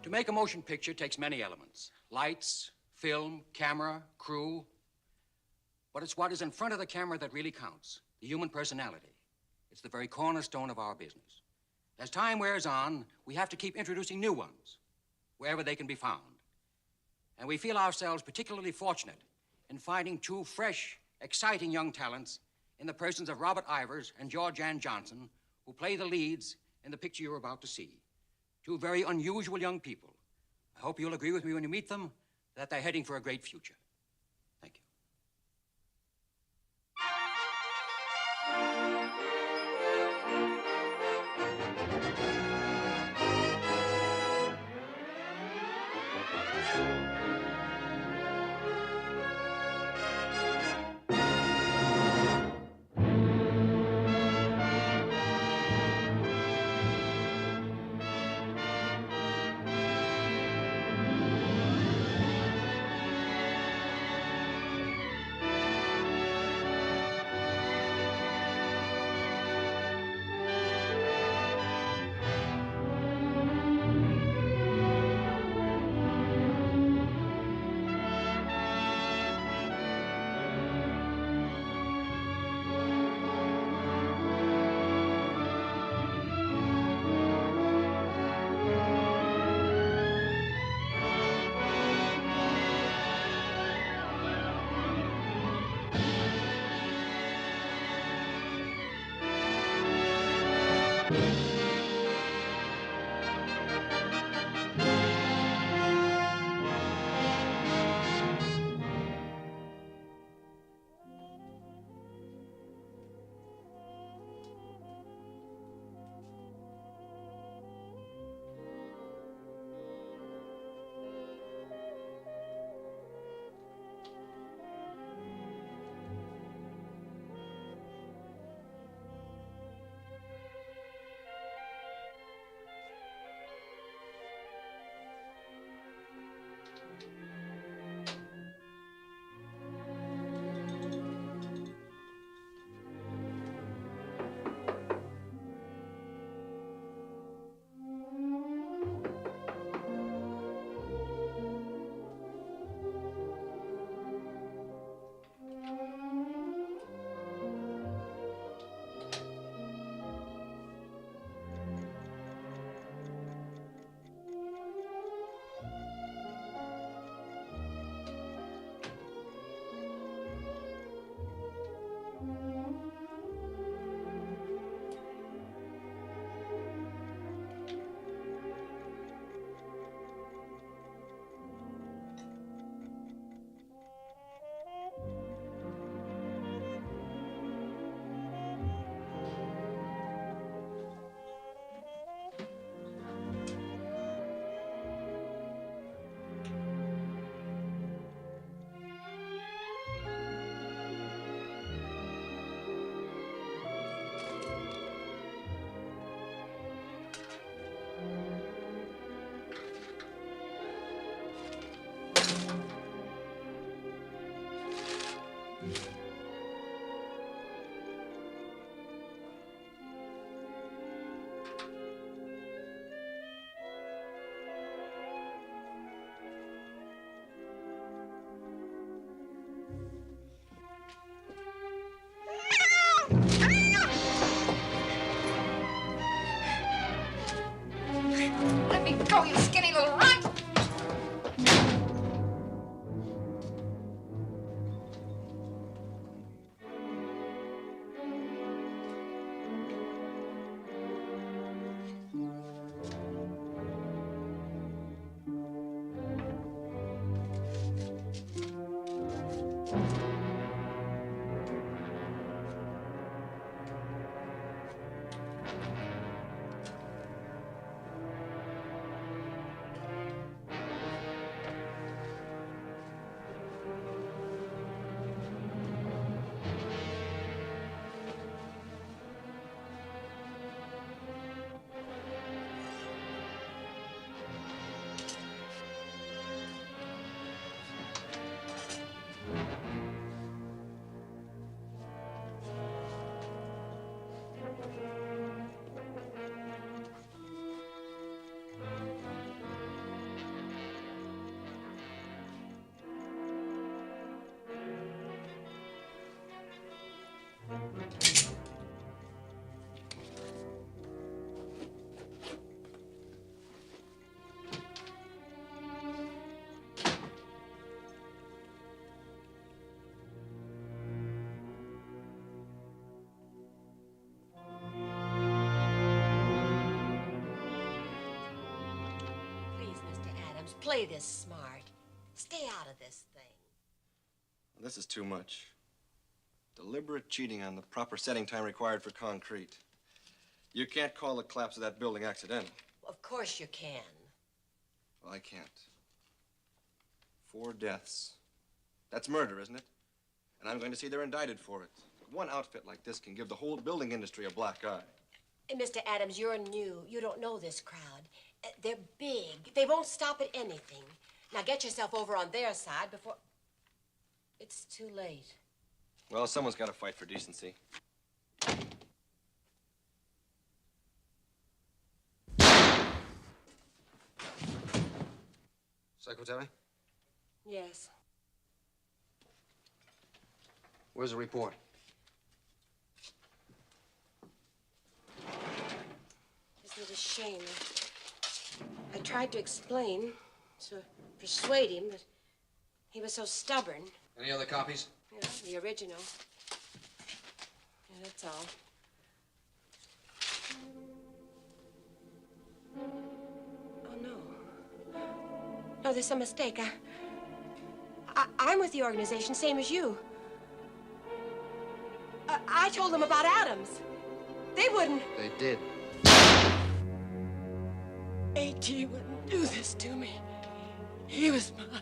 To make a motion picture takes many elements. Lights, film, camera, crew. But it's what is in front of the camera that really counts, the human personality. It's the very cornerstone of our business. As time wears on, we have to keep introducing new ones, wherever they can be found. And we feel ourselves particularly fortunate in finding two fresh, exciting young talents in the persons of Robert Ivers and Georgann Johnson, who play the leads in the picture you're about to see. Two very unusual young people. I hope you'll agree with me when you meet them that they're heading for a great future. Thank you. Play this smart. Stay out of this thing. This is too much. Deliberate cheating on the proper setting time required for concrete. You can't call the collapse of that building accidental. Well, of course you can. Well, I can't. 4 deaths. That's murder, isn't it? And I'm going to see they're indicted for it. One outfit like this can give the whole building industry a black eye. Hey, Mr. Adams, you're new. You don't know this crowd. They're big. They won't stop at anything. Now get yourself over on their side before... It's too late. Well, someone's got to fight for decency. Secretary? Yes. Where's the report? Isn't it a shame? I tried to explain, to persuade him, but he was so stubborn. Any other copies? Yeah, the original. Yeah, that's all. Oh, no. No, there's some mistake. I'm with the organization, same as you. I told them about Adams. They wouldn't. They did. A.T. wouldn't do this to me. He was mine.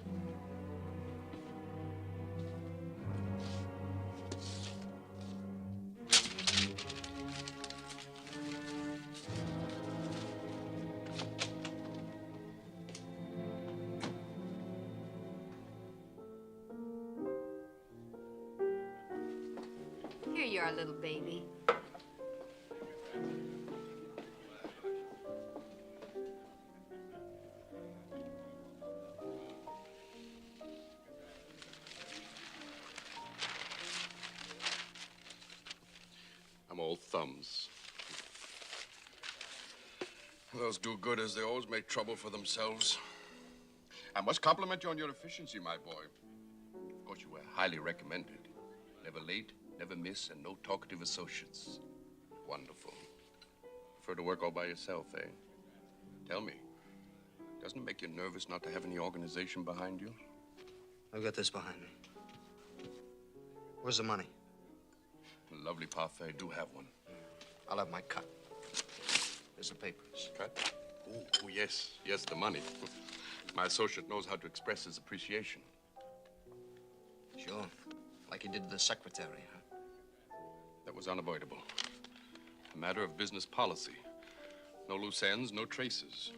Here you are, little baby. I'm all thumbs. Those do-gooders, they always make trouble for themselves. I must compliment you on your efficiency, my boy. Of course, you were highly recommended. Never late, never miss, and no talkative associates. Wonderful. Prefer to work all by yourself, eh? Tell me, doesn't it make you nervous not to have any organization behind you? I've got this behind me. Where's the money? Lovely parfait, do have one. I'll have my cut. Here's the papers. Cut? Oh, yes, the money. My associate knows how to express his appreciation. Sure. Like he did to the secretary, huh? That was unavoidable. A matter of business policy. No loose ends, no traces.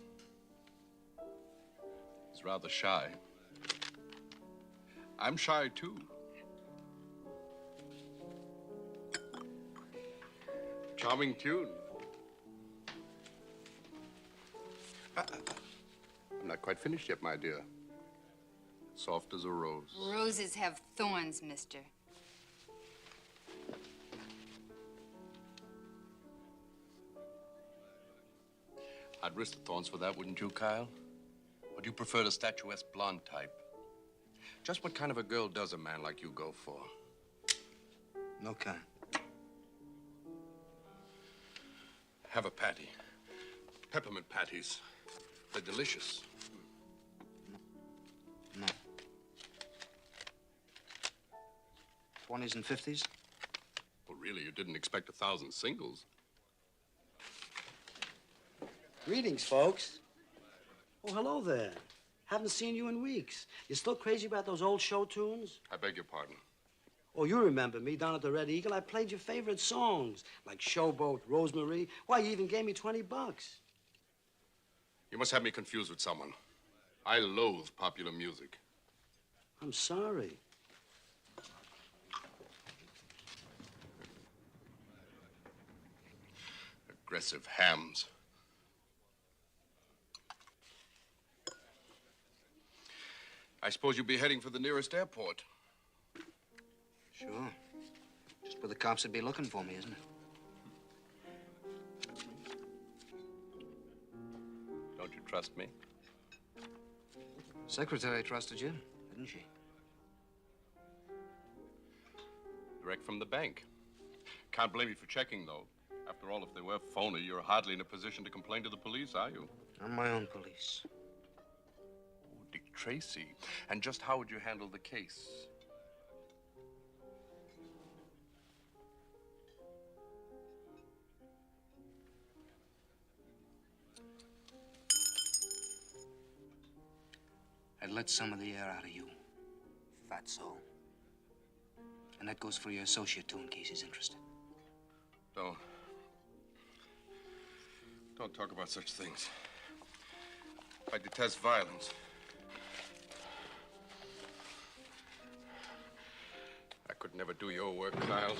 He's rather shy. I'm shy, too. Charming tune. I'm not quite finished yet, my dear. Soft as a rose. Roses have thorns, mister. I'd risk the thorns for that, wouldn't you, Kyle? Or do you prefer the statuesque blonde type? Just what kind of a girl does a man like you go for? No kind. Have a patty. Peppermint patties. They're delicious. No. 20s and 50s? Well, really, you didn't expect 1,000 singles. Greetings, folks. Oh, hello there. Haven't seen you in weeks. You still crazy about those old show tunes? I beg your pardon. Oh, you remember me down at the Red Eagle. I played your favorite songs, like Showboat, Rosemary. Why, you even gave me $20. You must have me confused with someone. I loathe popular music. I'm sorry. Aggressive hams. I suppose you'll be heading for the nearest airport. Sure. Just Where the cops would be looking for me, isn't it? Don't you trust me? Secretary trusted you, didn't she? Direct from the bank. Can't blame you for checking, though. After all, if they were phony, you're hardly in a position to complain to the police, are you? I'm my own police. Oh, Dick Tracy. And just how would you handle the case? I'd let some of the air out of you, fatso. And that goes for your associate, too, in case he's interested. Don't talk about such things. I detest violence. I could never do your work, Kyle.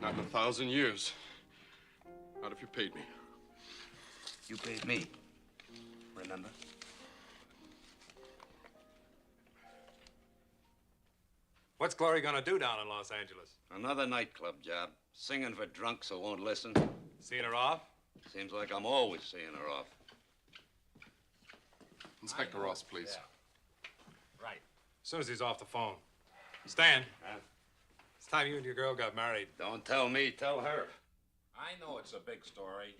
Not in 1,000 years. Not if you paid me. You paid me, remember? What's Glory gonna do down in Los Angeles? Another nightclub job. Singing for drunks who won't listen. Seeing her off? Seems like I'm always seeing her off. Inspector Ross, please. Yeah. Right. As soon as he's off the phone. Stan. It's time you and your girl got married. Don't tell me, tell her. I know it's a big story,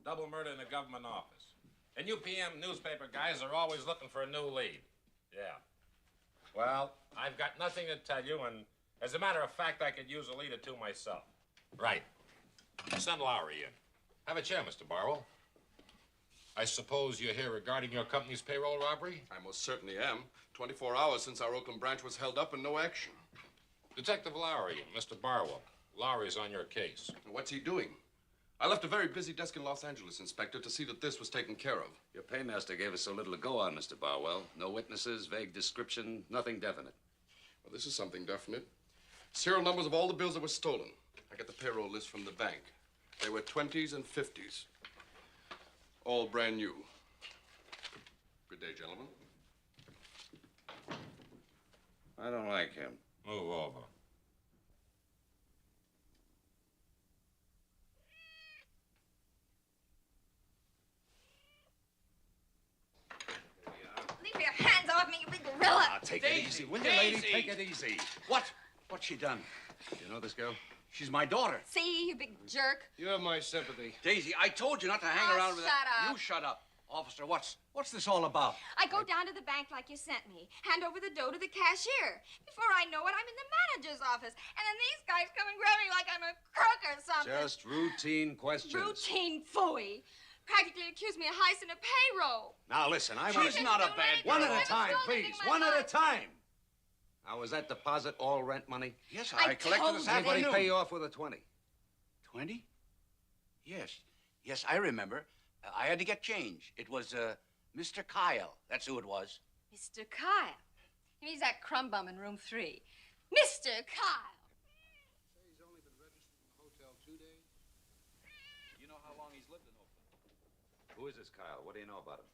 double murder in a government office. And you PM newspaper guys are always looking for a new lead. Yeah. Well, I've got nothing to tell you, and as a matter of fact, I could use a lead or two myself. Right. Send Lowry in. Have a chair, Mr. Barwell. I suppose you're here regarding your company's payroll robbery? I most certainly am. 24 hours since our Oakland branch was held up and no action. Detective Lowry, Mr. Barwell. Lowry's on your case. What's he doing? I left a very busy desk in Los Angeles, Inspector, to see that this was taken care of. Your paymaster gave us so little to go on, Mr. Barwell. No witnesses, vague description, nothing definite. Well, this is something definite. Serial numbers of all the bills that were stolen. I got the payroll list from the bank. They were 20s and 50s. All brand new. Good day, gentlemen. I don't like him. Move over. Leave your hands off me, you big gorilla! Take it easy, will you, lady? Take it easy. What? What's she done? You know this girl? She's my daughter. See, you big jerk. You have my sympathy. Daisy, I told you not to hang around with shut that. up. You shut up. Officer, what's this all about? I go down to the bank like you sent me, hand over the dough to the cashier. Before I know it, I'm in the manager's office. And then these guys come and grab me like I'm a crook or something. Just routine questions. Routine phooey. Practically accuse me of heisting a payroll. Now listen, She's not a bad girl. One at a time, please. One at a time. time. Now, was that deposit all rent money? Yes, I I collected told this you. Anybody afternoon. pay you off with a 20? 20? Yes. Yes, I remember. I had to get change. It was, Mr. Kyle. That's who it was. Mr. Kyle. He's that crumb bum in room 3. Mr. Kyle. He's only been registered in the hotel 2 days. You know how long he's lived in Oakland? Who is this Kyle? What do you know about him?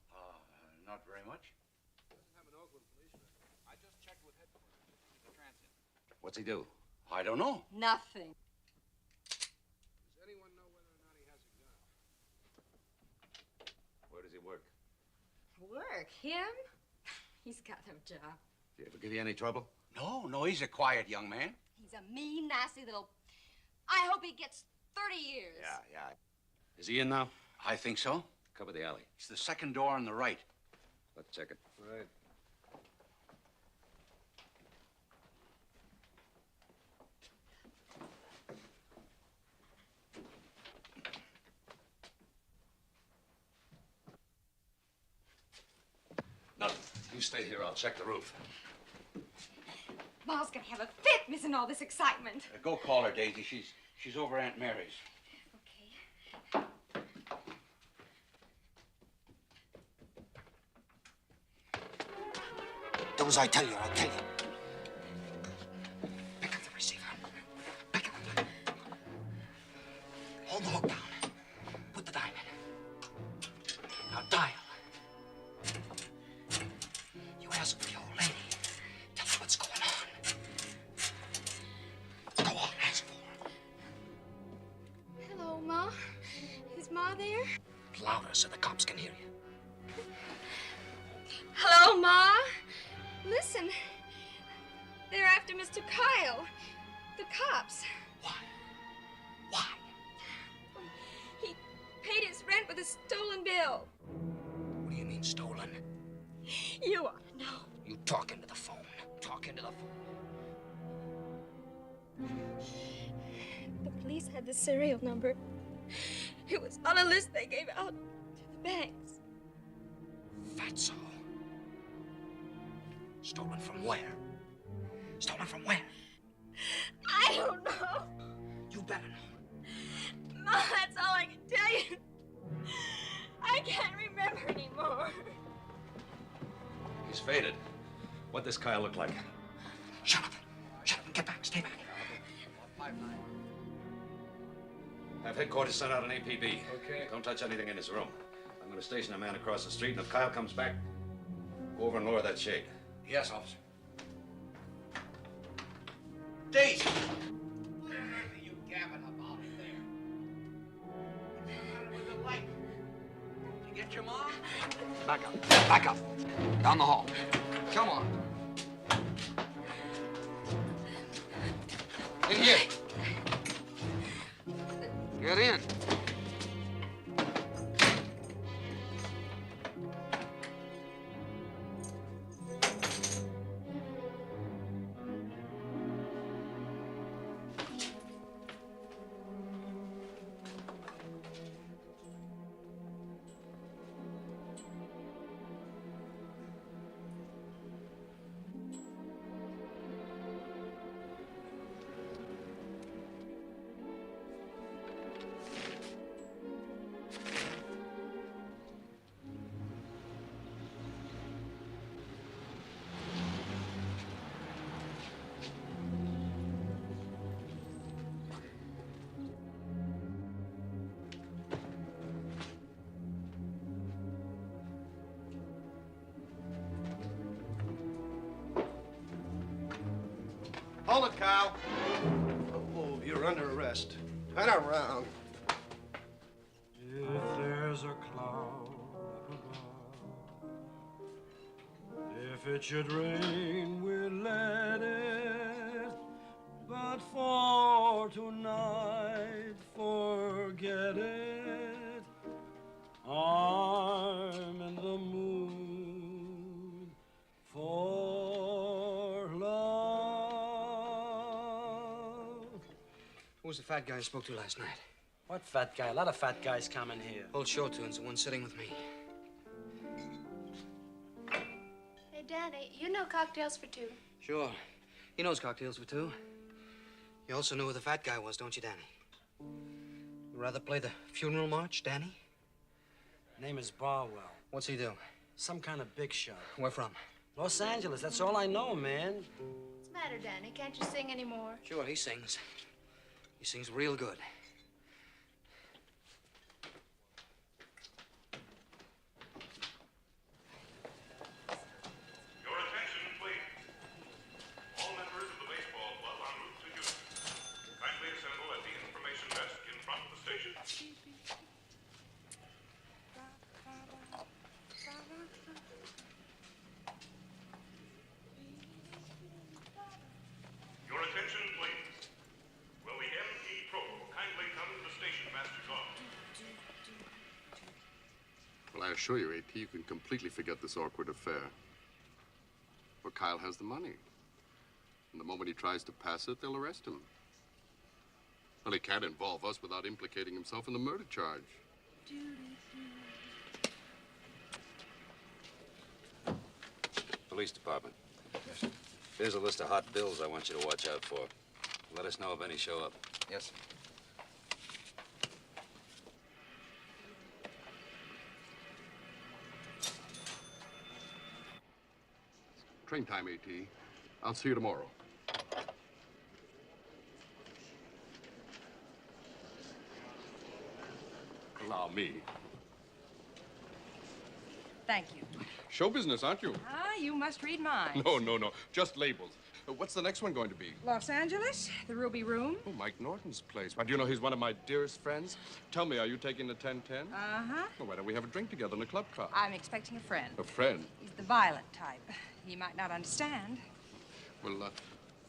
Not very much. Doesn't have an Oakland police record. I just checked with headquarters. He's a transit. What's he do? I don't know. Nothing. Does anyone know whether or not he has a gun? Where does he work? Work? Him? He's got no job. Did he ever give you any trouble? No, he's a quiet young man. He's a mean, nasty little... I hope he gets 30 years. Yeah. Is he in now? I think so. Cover the alley. It's the second door on the right. Let's check it. Right. Nothing. You stay here. I'll check the roof. Ma's gonna have a fit missing all this excitement. Go call her, Daisy. She's over Aunt Mary's. Okay. Do as I tell you, I'll kill you. Pick up the receiver. Pick it up. Hold the hook down. Put the dime in. Now dial. You ask for your old lady. Tell her what's going on. Go on, ask for her. louder so the cops can hear you. Hello, Ma? Listen, they're after Mr. Kyle. The cops. Why? Why? He paid his rent with a stolen bill. What do you mean, stolen? You ought to know. You talk into the phone. Talk into the phone. The police had the serial number. It was on a list they gave out to the banks. Fatso. Stolen from where? Stolen from where? I don't know. You better know. Ma, that's all I can tell you. I can't remember anymore. He's faded. What'd this Kyle look like? Shut up. Shut up and get back. Stay back. Have headquarters send out an APB. Okay. Don't touch anything in his room. I'm going to station a man across the street, and if Kyle comes back, go over and lower that shade. Yes, officer. Daisy! What on earth are you gabbing about in there? What's the matter with the light? Did you get your mom? Back up. Back up. Down the hall. Come on. In here. Get in. Hold it, Kyle. Oh, you're under arrest. Turn around. If there's a cloud above, if it should rain, we'll let it. But for tonight, forget it. I'm in the mood for love. Who was the fat guy I spoke to last night? What fat guy? A lot of fat guys come in here. Old show tunes, the one sitting with me. Hey, Danny, you know cocktails for two. Sure. He knows cocktails for two. You also know who the fat guy was, don't you, Danny? You rather play the funeral march, Danny? Name is Barwell. What's he do? Some kind of big shot. Where from? Los Angeles, that's all I know, man. What's the matter, Danny? Can't you sing anymore? Sure, he sings. He sings real good. Your attention, please. All members of the baseball club en route to Houston. Kindly assemble at the information desk in front of the station. Your attention, please. Will the MP Pro kindly come to the station master's office? Well, I assure you, A.T., you can completely forget this awkward affair. For Kyle has the money. And the moment he tries to pass it, they'll arrest him. Well, he can't involve us without implicating himself in the murder charge. Police department. Yes. Here's a list of hot bills I want you to watch out for. Let us know if any show up. Yes. Train time, A.T. I'll see you tomorrow. Allow me. Thank you. Show business, aren't you? Ah, you must read mine. No. Just labels. What's the next one going to be? Los Angeles, the Ruby Room. Oh, Mike Norton's place. Why, do you know he's one of my dearest friends? Tell me, are you taking the 10-10? Uh-huh. Well, why don't we have a drink together in a club car? I'm expecting a friend. A friend? He's the violent type. He might not understand. Well,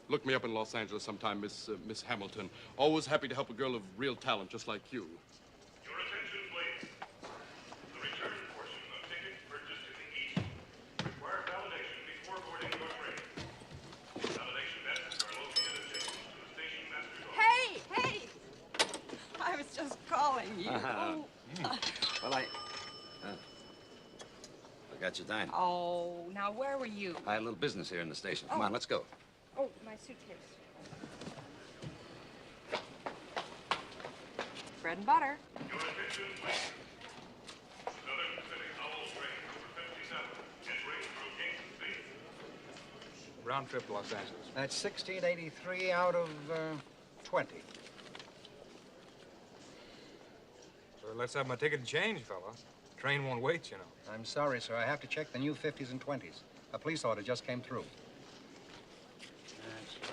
look me up in Los Angeles sometime, Miss Hamilton. Always happy to help a girl of real talent just like you. Your attention, please. The return portion of tickets purchased in the East require validation before boarding your train. Validation desks are located adjacent to the station master's office. Hey! I was just calling you. Well, I got you dining. Oh, now where were you? I had a little business here in the station. Come on, let's go. Oh, my suitcase. Bread and butter. Your attention, please. Southern Pacific Owl train number 57 entering through Kingston Station. Round trip to Los Angeles. That's 1683 out of 20. So let's have my ticket and change, fella. Train won't wait, you know. I'm sorry, sir. I have to check the new 50s and 20s. A police order just came through.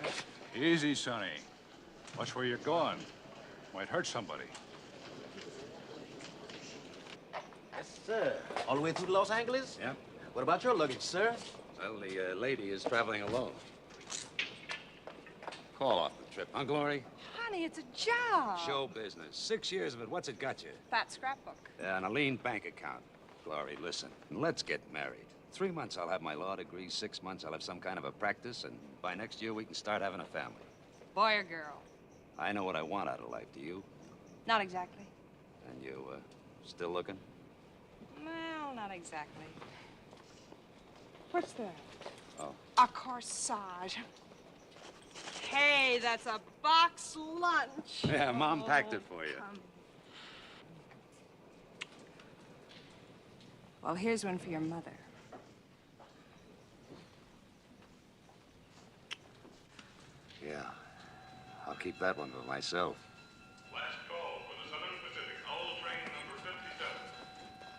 That's right. Easy, Sonny. Watch where you're going. Might hurt somebody. Yes, sir. All the way through to Los Angeles? Yeah. What about your luggage, sir? Well, the lady is traveling alone. Call off the trip, huh, Glory? Honey, it's a job. Show business. 6 years of it. What's it got you? That scrapbook. And a lean bank account. Glory, listen. Let's get married. 3 months, I'll have my law degree. 6 months, I'll have some kind of a practice. And by next year, we can start having a family. Boy or girl? I know what I want out of life. Do you? Not exactly. And you, still looking? Well, not exactly. What's that? Oh. A corsage. Hey, that's a box lunch. Yeah, Mom packed it for you. Well, here's one for your mother. Yeah. I'll keep that one for myself. Last call for the Southern Pacific Owl train number 57.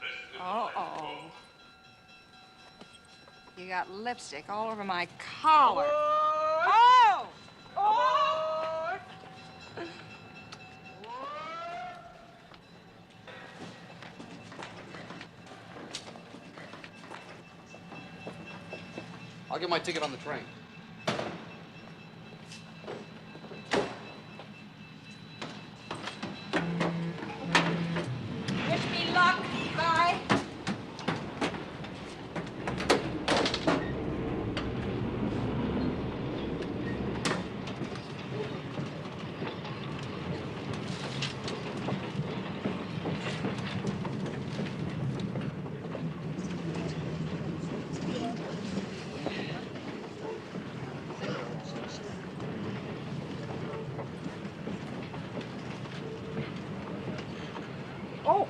This is Uh-oh. You got lipstick all over my collar. Oh! Oh! I'll get my ticket on the train. Wish me luck. Bye. Oh.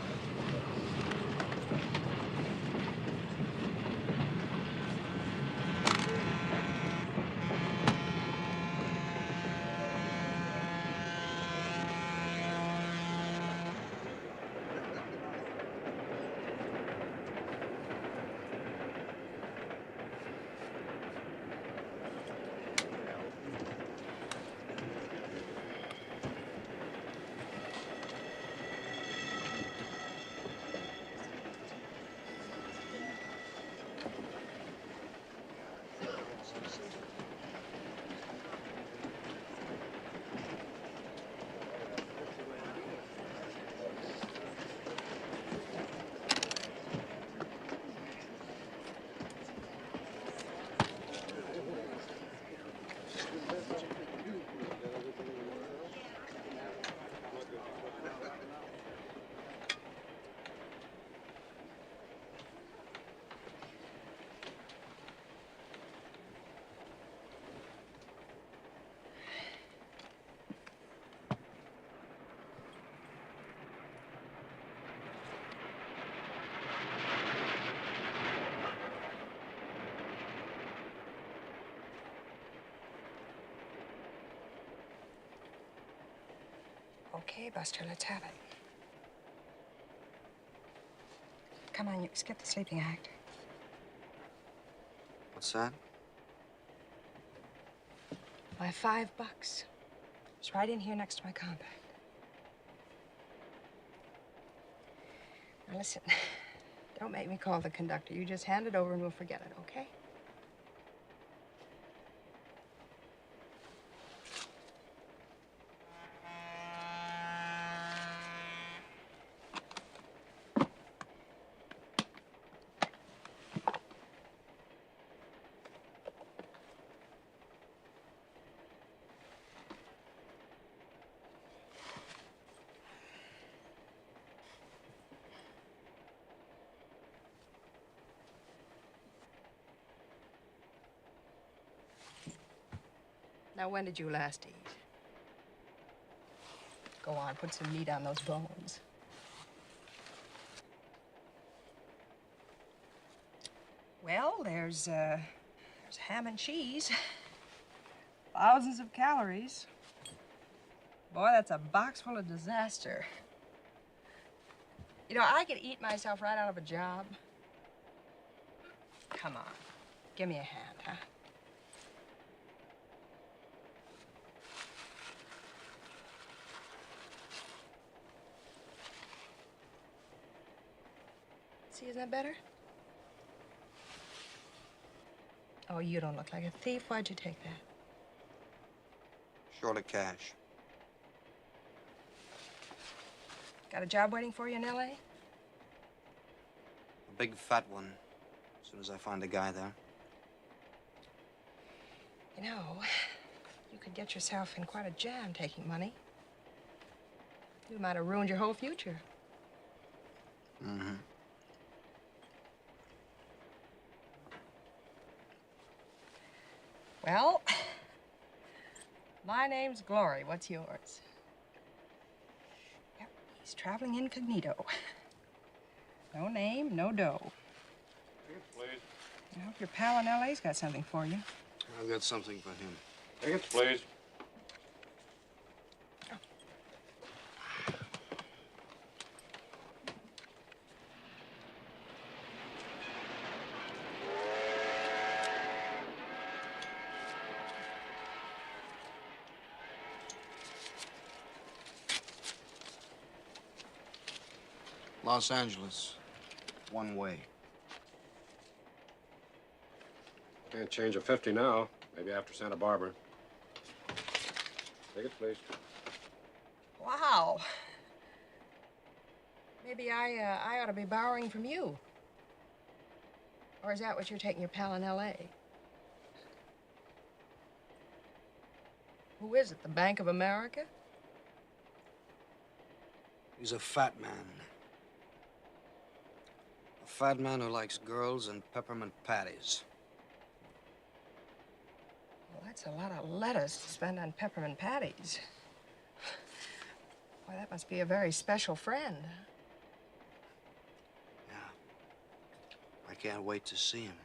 Okay, Buster, let's have it. Come on, you skip the sleeping act. What's that? My $5. It's right in here next to my compact. Now listen, don't make me call the conductor. You just hand it over and we'll forget it, okay? Now, when did you last eat? Go on, put some meat on those bones. Well, there's ham and cheese. Thousands of calories. Boy, that's a box full of disaster. You know, I could eat myself right out of a job. Come on, give me a hand, huh? See, isn't that better? Oh, you don't look like a thief. Why'd you take that? Short of cash. Got a job waiting for you in L.A.? A big fat one. As soon as I find a guy there. You know, you could get yourself in quite a jam taking money. You might have ruined your whole future. Mm-hmm. Well, my name's Glory. What's yours? Yep, he's traveling incognito. No name, no dough. Tickets, please. I hope your pal in L.A.'s got something for you. I've got something for him. Tickets, please. Los Angeles. One way. Can't change a 50 now. Maybe after Santa Barbara. Tickets, please. Wow. Maybe I ought to be borrowing from you. Or is that what you're taking your pal in L.A.? Who is it, the Bank of America? He's a fat man. A fat man who likes girls and peppermint patties. Well, that's a lot of lettuce to spend on peppermint patties. Boy, that must be a very special friend. I can't wait to see him.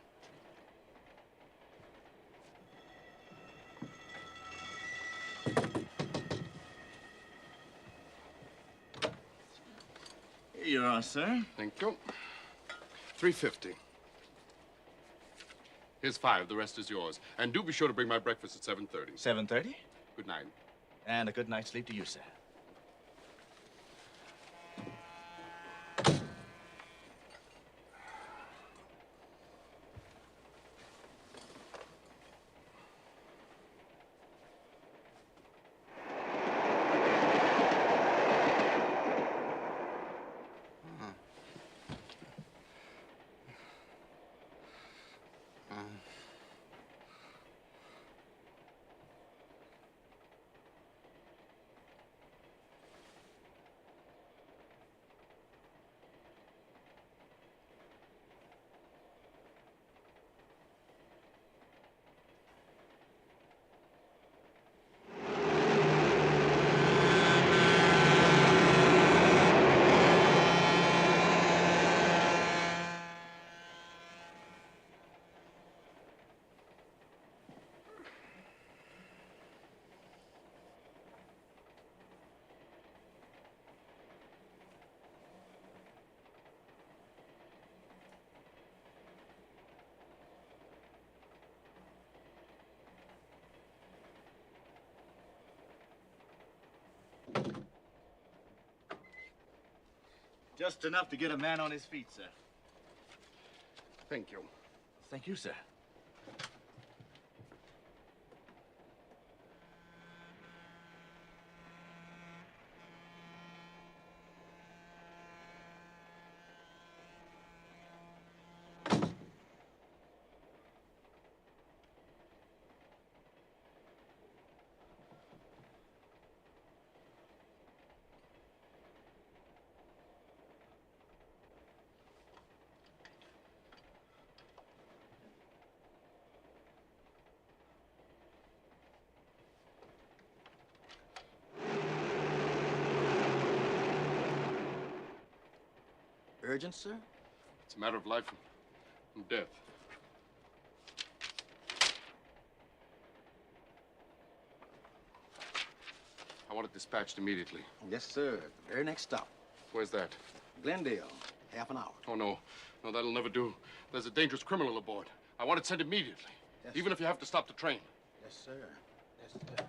Here you are, sir. Thank you. $3.50. Here's $5. The rest is yours. And do be sure to bring my breakfast at 7:30. 7:30? Good night. And a good night's sleep to you, sir. Just enough to get a man on his feet, sir. Thank you. Thank you, sir. Urgent, sir? It's a matter of life and death. I want it dispatched immediately. Yes, sir. At the very next stop. Where's that? Glendale. Half an hour. Oh, no. No, that'll never do. There's a dangerous criminal aboard. I want it sent immediately. Yes, even if you have to stop the train. Yes, sir. Yes, sir.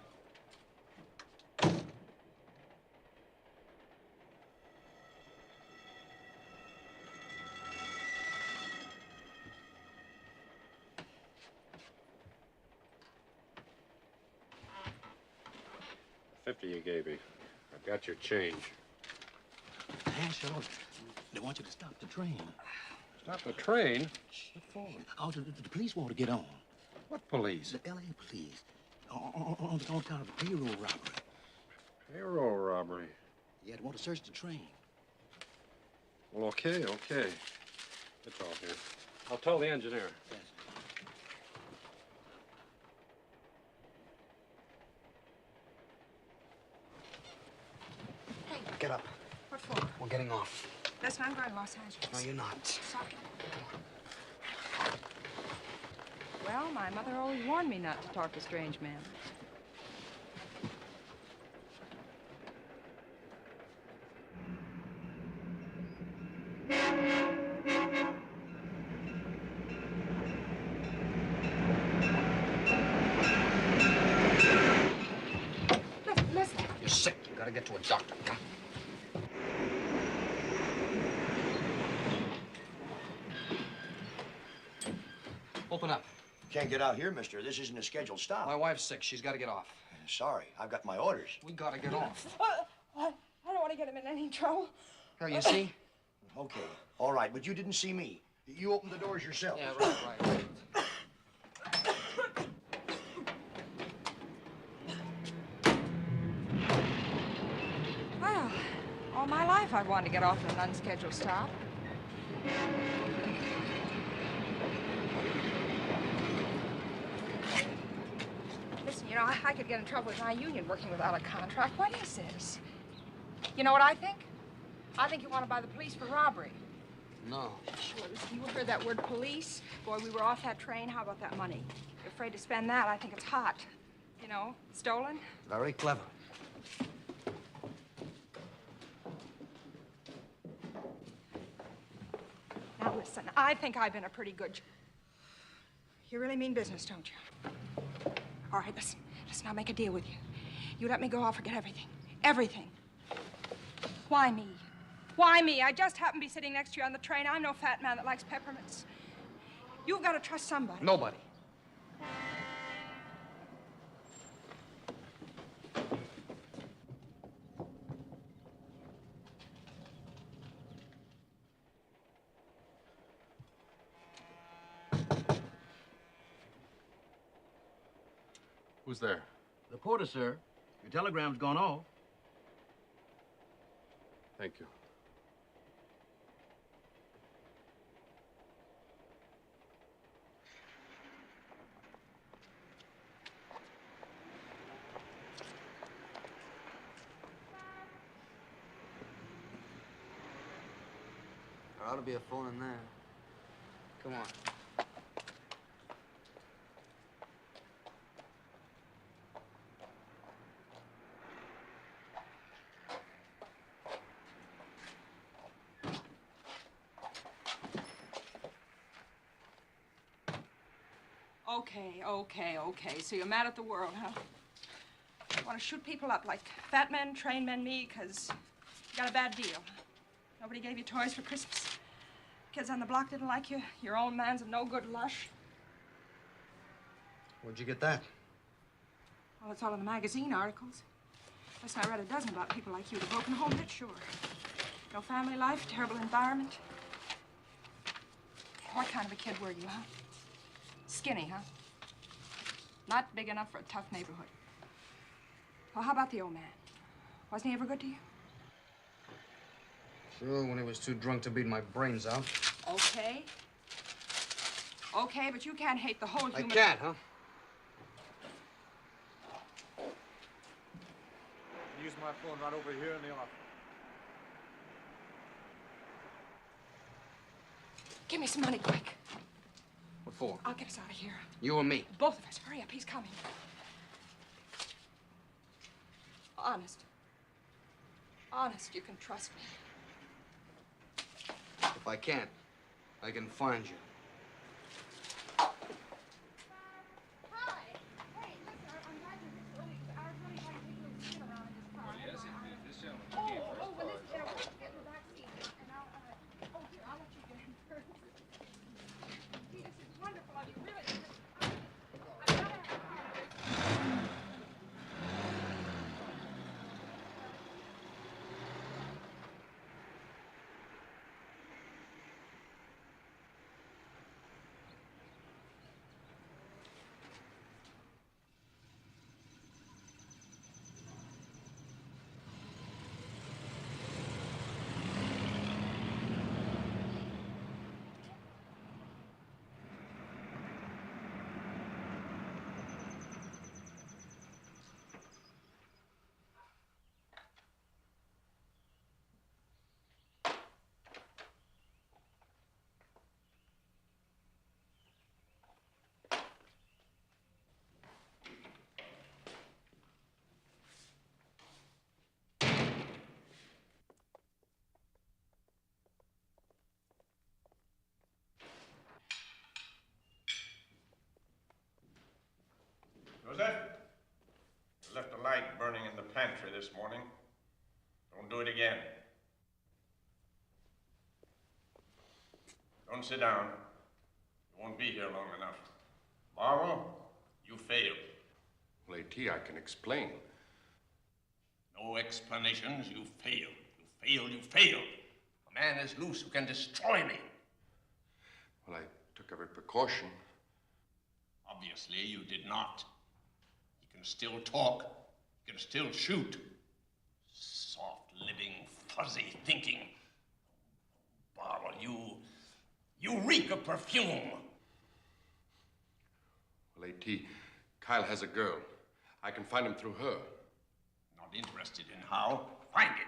$50 you gave me. I've got your change. Shut up. They want you to stop the train. Stop the train? What for? Oh, the police want to get on. What police? The L.A. police. On account of the payroll robbery. Payroll robbery? Yeah, they want to search the train. Well, okay. It's all here. I'll tell the engineer. Yes. Get up. What for? We're getting off. Listen, I'm going to Los Angeles. No, you're not. Sorry. Well, my mother always warned me not to talk to strange men. Listen. You're sick. You gotta get to a doctor. Come. Open up. Can't get out here, mister. This isn't a scheduled stop. My wife's sick. She's got to get off. Sorry, I've got my orders. We got to get off. I don't want to get him in any trouble. Here, you see? Okay, all right, but you didn't see me. You opened the doors yourself. Yeah, right. Well, all my life I've wanted to get off at an unscheduled stop. Listen, you know, I could get in trouble with my union working without a contract. What is this? You know what I think? I think you want to buy the police for robbery. No. Sure, listen, you heard that word police? Boy, we were off that train. How about that money? You're afraid to spend that. I think it's hot. You know, stolen. Very clever. Now, listen, I think I've been a pretty good... You really mean business, don't you? All right, listen, I'll make a deal with you. You let me go, I'll forget everything. Everything. Why me? Why me? I just happen to be sitting next to you on the train. I'm no fat man that likes peppermints. You've got to trust somebody. Nobody. Who's there? The porter, sir. Your telegram's gone off. Thank you. There ought to be a phone in there. Come on. Okay. So you're mad at the world, huh? You want to shoot people up like fat men, train men, me, because you got a bad deal. Nobody gave you toys for Christmas. Kids on the block didn't like you. Your own man's a no-good lush. Where'd you get that? Well, it's all in the magazine articles. Listen, I read a dozen about people like you. The broken home bit, sure. No family life, terrible environment. What kind of a kid were you, huh? Skinny, huh? Not big enough for a tough neighborhood. Well, how about the old man? Wasn't he ever good to you? Sure, when he was too drunk to beat my brains out. Okay. Okay, but you can't hate the whole human... I can't, huh? Use my phone right over here in the office. Give me some money, quick. What for? I'll get us out of here. You or me? Both of us. Hurry up, he's coming. Honest. Honest, you can trust me. If I can't, I can find you. Joseph, you left a light burning in the pantry this morning. Don't do it again. Don't sit down. You won't be here long enough. Tomorrow, you failed. Well, A.T., I can explain. No explanations. You failed. You failed. You failed. A man is loose who can destroy me. Well, I took every precaution. Obviously, you did not. You can still talk. You can still shoot. Soft living, fuzzy thinking. Barbara, you reek of perfume. Well, A.T., Kyle has a girl. I can find him through her. Not interested in how. Find him.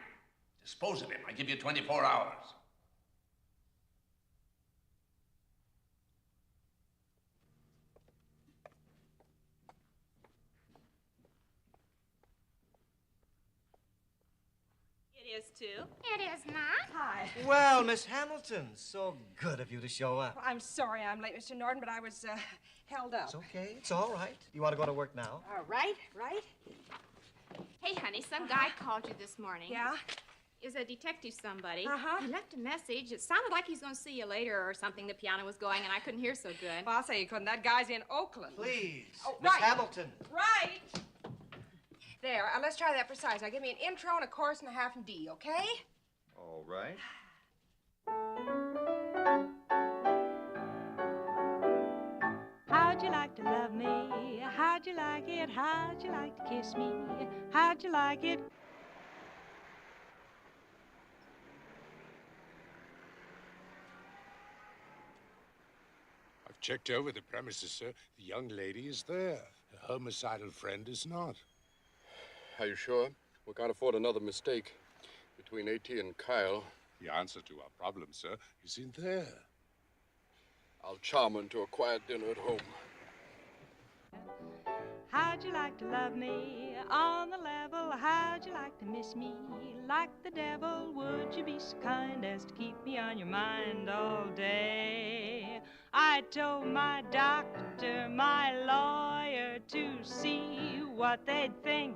Dispose of him. I give you 24 hours. It is too. It is not. Hi. Well, Miss Hamilton, so good of you to show up. Well, I'm sorry I'm late, Mr. Norton, but I was held up. It's okay. It's all right. You want to go to work now? All right, right. Hey, honey, some guy called you this morning. Yeah? Is a detective somebody. Uh-huh. He left a message. It sounded like he's going to see you later or something. The piano was going, and I couldn't hear so good. Well, I'll say you couldn't. That guy's in Oakland. Please. Oh, Miss right. Hamilton. Right. There, let's try that for size. Now, give me an intro and a chorus and a half in D, okay? All right. How'd you like to love me? How'd you like it? How'd you like to kiss me? How'd you like it? I've checked over the premises, sir. The young lady is there. Her homicidal friend is not. Are you sure? We can't afford another mistake. Between A.T. and Kyle. The answer to our problem, sir, is in there. I'll charm her into a quiet dinner at home. How'd you like to love me on the level? How'd you like to miss me like the devil? Would you be so kind as to keep me on your mind all day? I told my doctor, my lawyer, to see what they'd think.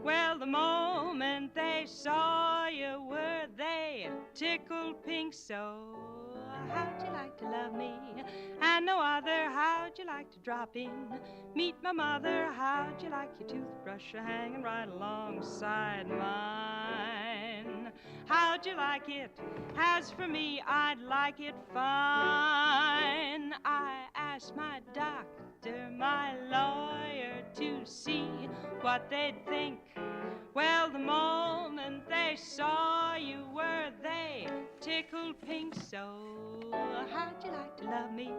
Well, the moment they saw you, were they tickled pink so. How'd you like to love me? And no other, how'd you like to drop in? Meet my mother, how'd you like your toothbrush hanging right alongside mine? How'd you like it? As for me, I'd like it fine. I asked my doctor, my lawyer, to see what they'd think. Well, the moment they saw you were they tickled pink so. How'd you like to love me?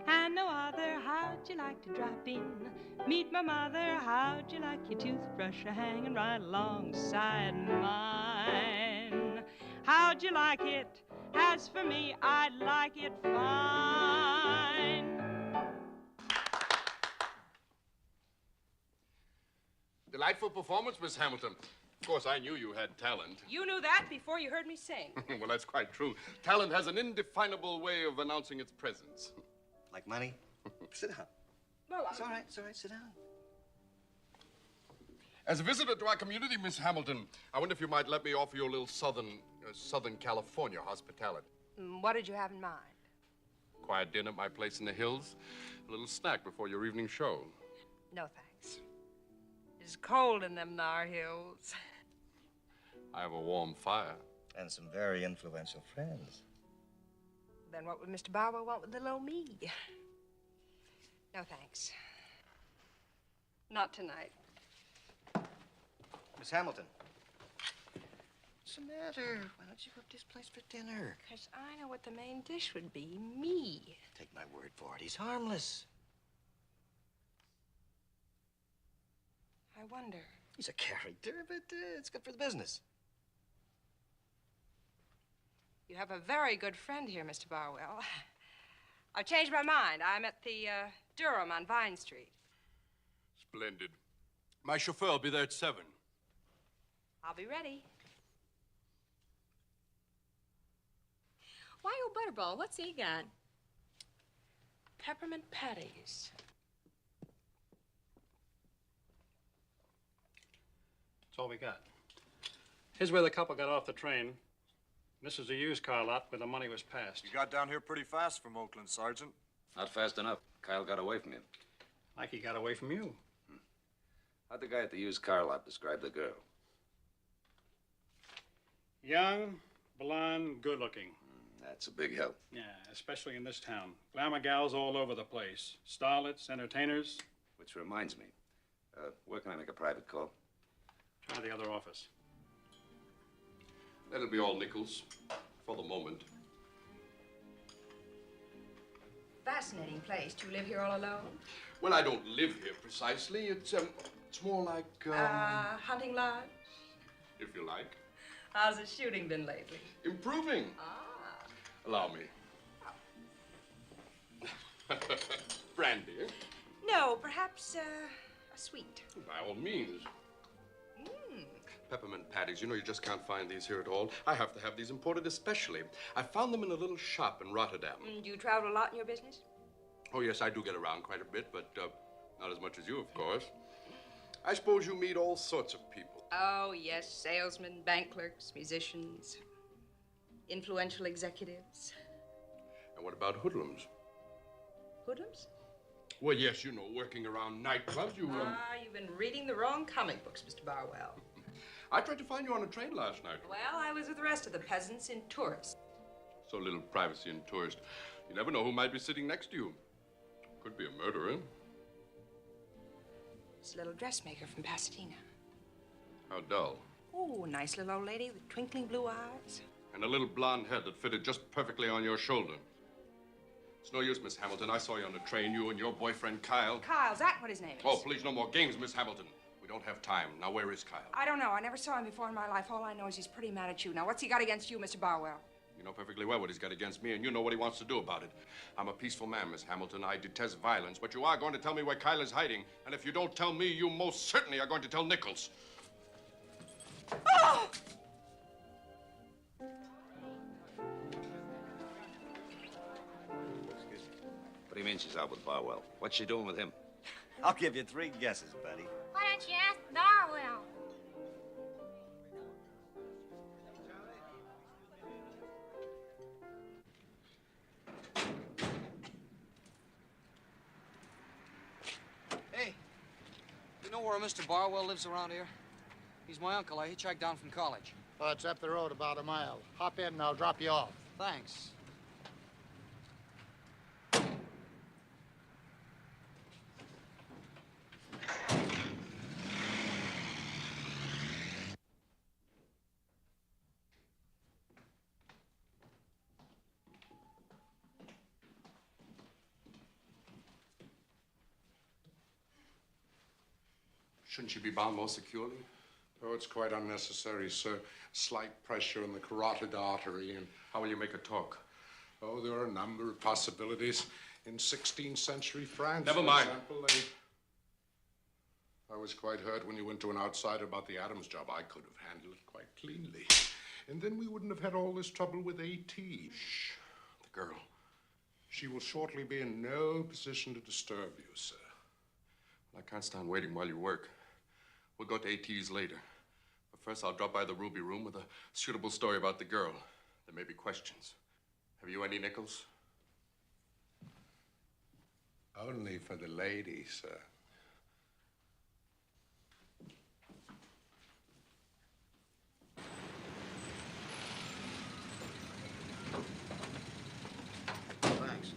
And no other, how'd you like to drop in? Meet my mother, how'd you like your toothbrush hanging right alongside mine? How'd you like it? As for me, I'd like it fine. Delightful performance, Miss Hamilton. Of course, I knew you had talent. You knew that before you heard me sing. Well, that's quite true. Talent has an indefinable way of announcing its presence. Like money? Sit down. Well, It's all right, sit down. As a visitor to our community, Miss Hamilton, I wonder if you might let me offer you a little Southern California hospitality. What did you have in mind? Quiet dinner at my place in the hills, a little snack before your evening show. No, thanks. It's cold in them thar hills. I have a warm fire. And some very influential friends. Then what would Mr. Barber want with little old me? No, thanks. Not tonight. Miss Hamilton. What's the matter? Why don't you go to this place for dinner? Because I know what the main dish would be. Me. Take my word for it. He's harmless. I wonder. He's a character, but it's good for the business. You have a very good friend here, Mr. Barwell. I've changed my mind. I'm at the Durham on Vine Street. Splendid. My chauffeur will be there at 7. I'll be ready. Why, old Butterball, what's he got? Peppermint patties. That's all we got. Here's where the couple got off the train. This is a used car lot where the money was passed. You got down here pretty fast from Oakland, Sergeant. Not fast enough. Kyle got away from you. Like he got away from you. How'd the guy at the used car lot describe the girl? Young, blonde, good-looking. That's a big help. Yeah, especially in this town. Glamour gals all over the place. Starlets, entertainers. Which reminds me, where can I make a private call? Try the other office. That'll be all Nichols, for the moment. Fascinating place. Do you live here all alone? Well, I don't live here precisely. It's more like, Hunting lodge? if you like. How's the shooting been lately? Improving. Allow me. Brandy. No, perhaps a sweet. By all means. Peppermint patties. You know, you just can't find these here at all. I have to have these imported especially. I found them in a little shop in Rotterdam. Do you travel a lot in your business? Oh, yes, I do get around quite a bit, but not as much as you, of course. I suppose you meet all sorts of people. Oh, yes. Salesmen, bank clerks, musicians, influential executives. And what about hoodlums? Hoodlums? Well, yes, you know, working around nightclubs, you... You've been reading the wrong comic books, Mr. Barwell. I tried to find you on a train last night. Well, I was with the rest of the peasants in tourists. So little privacy in tourist. You never know who might be sitting next to you. Could be a murderer. It's a little dressmaker from Pasadena. How dull. Oh, a nice little old lady with twinkling blue eyes. And a little blonde head that fitted just perfectly on your shoulder. It's no use, Miss Hamilton. I saw you on the train, you and your boyfriend, Kyle. Kyle's that what his name is? Oh, please, no more games, Miss Hamilton. We don't have time. Now, where is Kyle? I don't know. I never saw him before in my life. All I know is he's pretty mad at you. Now, what's he got against you, Mr. Barwell? You know perfectly well what he's got against me, and you know what he wants to do about it. I'm a peaceful man, Miss Hamilton. I detest violence, but you are going to tell me where Kyle is hiding. And if you don't tell me, you most certainly are going to tell Nichols. Oh! Excuse me. What do you mean she's out with Barwell? What's she doing with him? I'll give you 3 guesses, buddy. Why don't you ask Darwell? know where Mr. Barwell lives around here? He's my uncle. I hitchhiked down from college. Oh, it's up the road about a mile. Hop in and I'll drop you off. Thanks. Shouldn't she be bound more securely? Oh, it's quite unnecessary, sir. Slight pressure on the carotid artery and... How will you make her talk? Oh, there are a number of possibilities. In 16th century France, Never for mind. example, I was quite hurt when you went to an outsider about the Adams job. I could have handled it quite cleanly. And then we wouldn't have had all this trouble with A.T. Shh. The girl. She will shortly be in no position to disturb you, sir. I can't stand waiting while you work. We'll go to AT's later. But first, I'll drop by the Ruby Room with a suitable story about the girl. There may be questions. Have you any nickels? Only for the lady, sir. Thanks.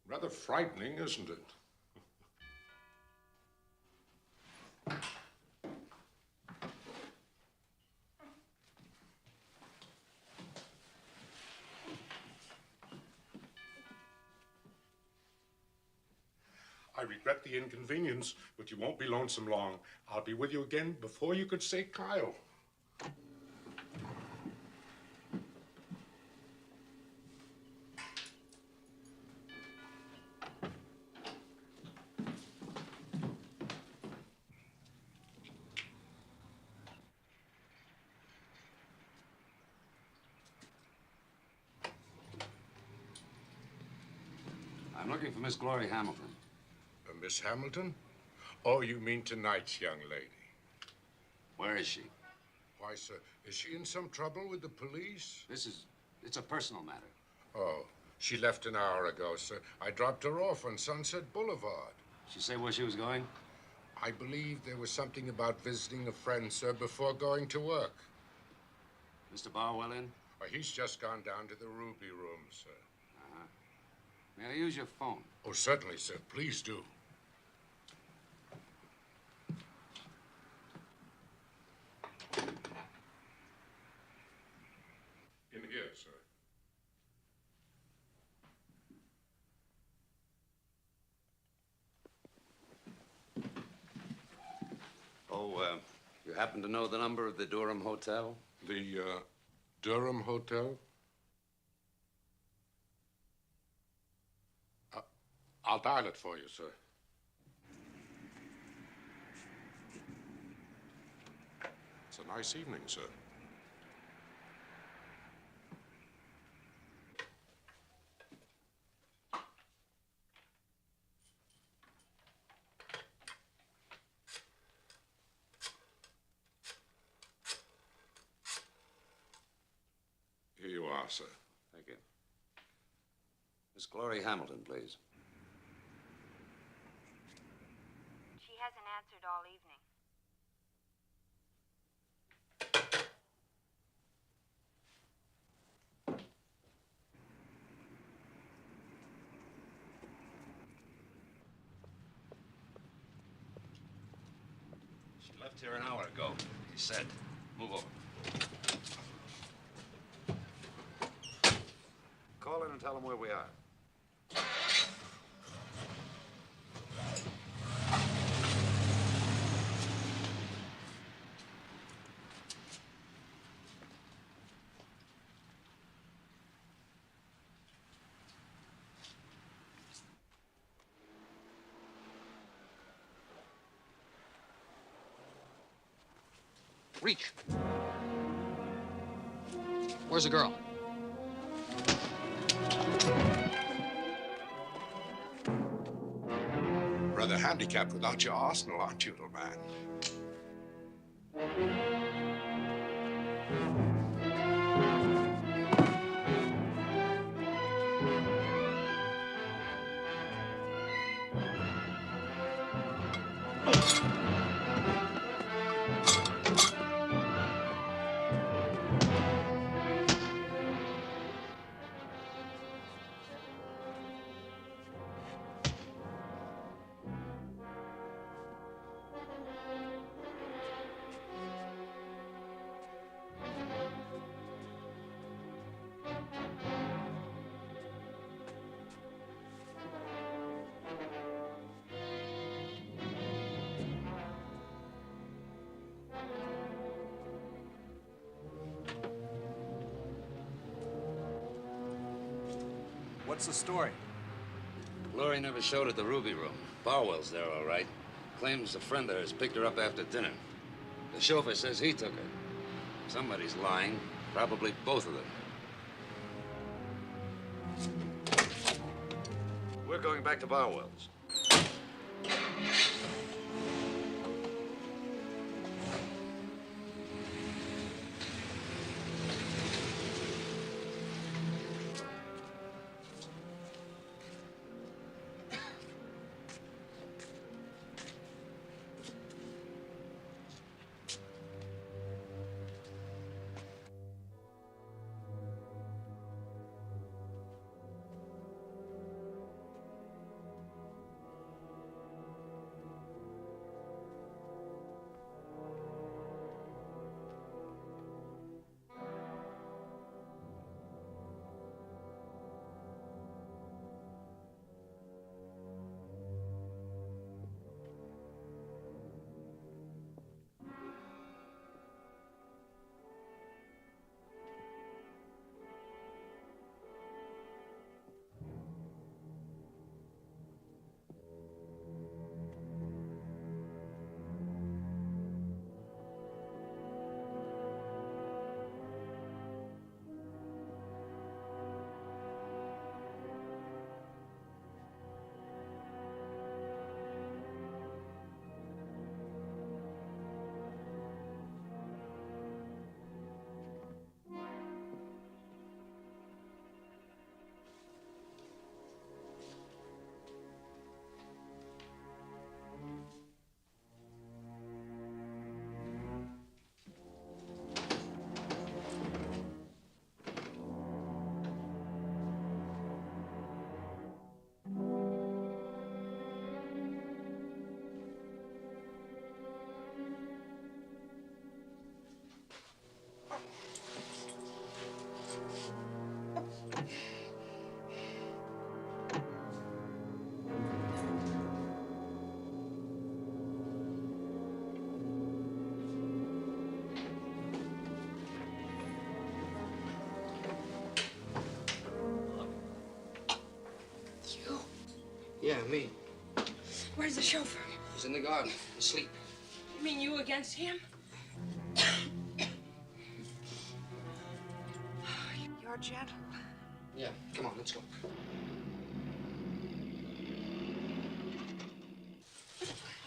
Rather frightening, isn't it? I regret the inconvenience, but you won't be lonesome long. I'll be with you again before you could say Kyle. I'm looking for Miss Glory Hamilton. Miss Hamilton? Oh, you mean tonight's young lady. Where is she? Why, sir, is she in some trouble with the police? It's a personal matter. Oh, she left an hour ago, sir. I dropped her off on Sunset Boulevard. She say where she was going? I believe there was something about visiting a friend, sir, before going to work. Mr. Barwell in? He's just gone down to the Ruby Room, sir. Uh-huh. May I use your phone? Oh, certainly, sir. Please do. In here, sir. Oh, you happen to know the number of the Durham Hotel? The, Durham Hotel? I'll dial it for you, sir. It's a nice evening, sir. Here you are, sir. Thank you. Miss Glory Hamilton, please. all evening. She left here an hour ago. He said, move over. Call in and tell them where we are. Reach. Where's the girl? Rather handicapped without your arsenal, aren't you, little man? What's the story? Glory never showed at the Ruby Room. Barwell's there, all right. Claims a friend of hers picked her up after dinner. The chauffeur says he took her. Somebody's lying. Probably both of them. We're going back to Barwell's. Yeah, me. Where's the chauffeur? He's in the garden, asleep. You mean you against him? You're gentle. Yeah, come on, let's go.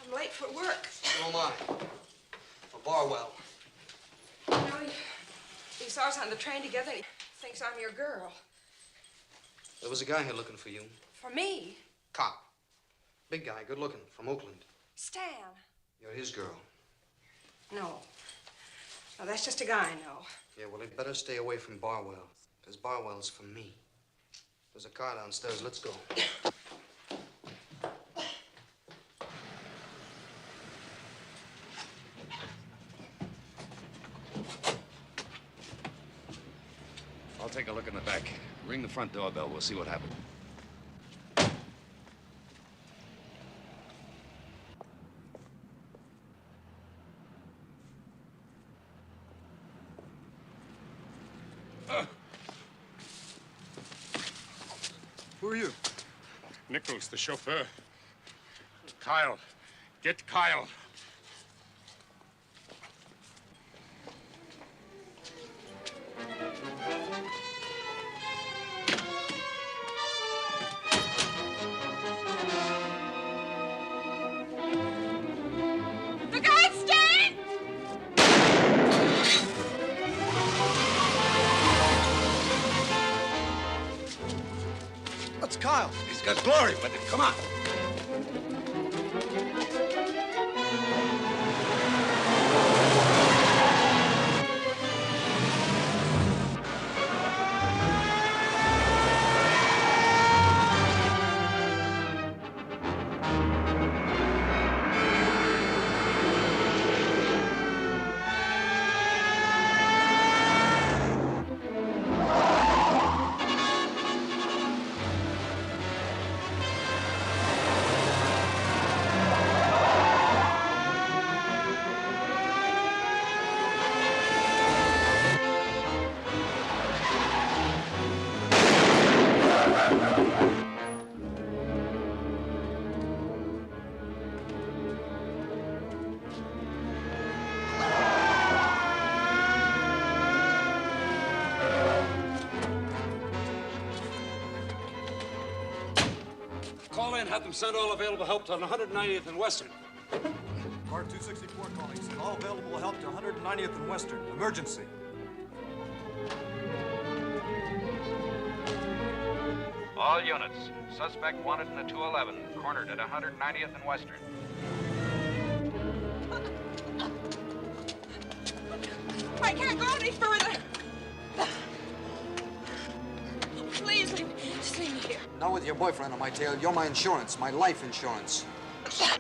I'm late for work. So am I. For Barwell. You know, he saw us on the train together and he thinks I'm your girl. There was a guy here looking for you. For me? Cop. Big guy, good looking, from Oakland. Stan. You're his girl. No. No, that's just a guy I know. Yeah, well, he'd better stay away from Barwell, because Barwell's for me. There's a car downstairs. Let's go. I'll take a look in the back. Ring the front doorbell. We'll see what happens. Who are you? Nichols, the chauffeur. Kyle. Get Kyle. For God's sake! That's Kyle. He's got glory with it. Come on. Call in, have them send all available help to 190th and Western. Car 264 calling. Send all available help to 190th and Western. Emergency. All units. Suspect wanted in the 211, cornered at 190th and Western. I can't go any further. Please, just leave me here. Not with your boyfriend on my tail. You're my insurance, my life insurance. Yes, sir.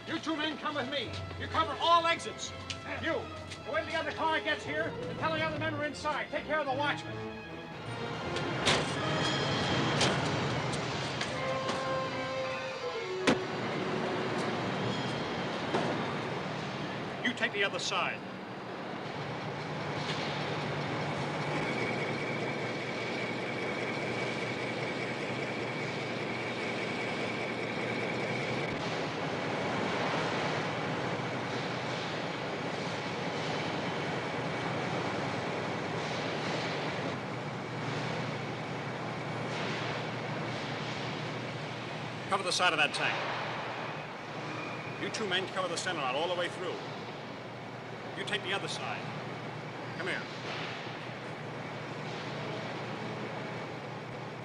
You two men come with me. You cover all exits. You, wait till the other car gets here and tell the other men we're inside. Take care of the watchman. You take the other side. Cover the side of that tank. You two men cover the center out all the way through. You take the other side. Come here.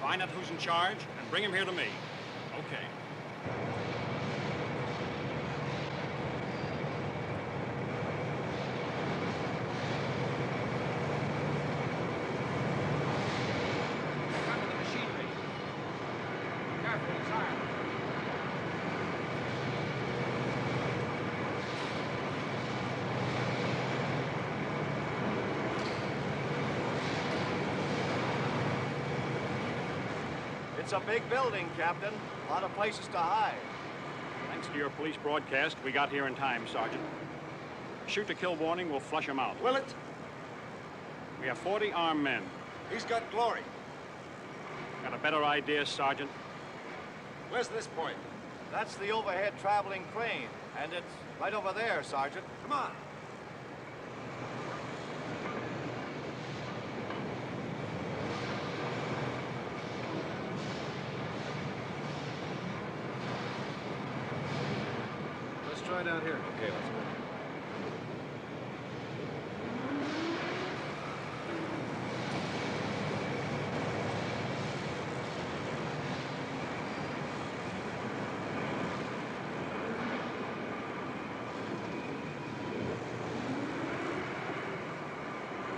Find out who's in charge and bring him here to me. Okay. It's a big building, Captain. A lot of places to hide. Thanks to your police broadcast, we got here in time, Sergeant. Shoot to kill warning will flush them out. Will it? We have 40 armed men. He's got glory. Got a better idea, Sergeant? Where's this point? That's the overhead traveling crane, and it's right over there, Sergeant. Come on. Let's try down here. Okay, let's go.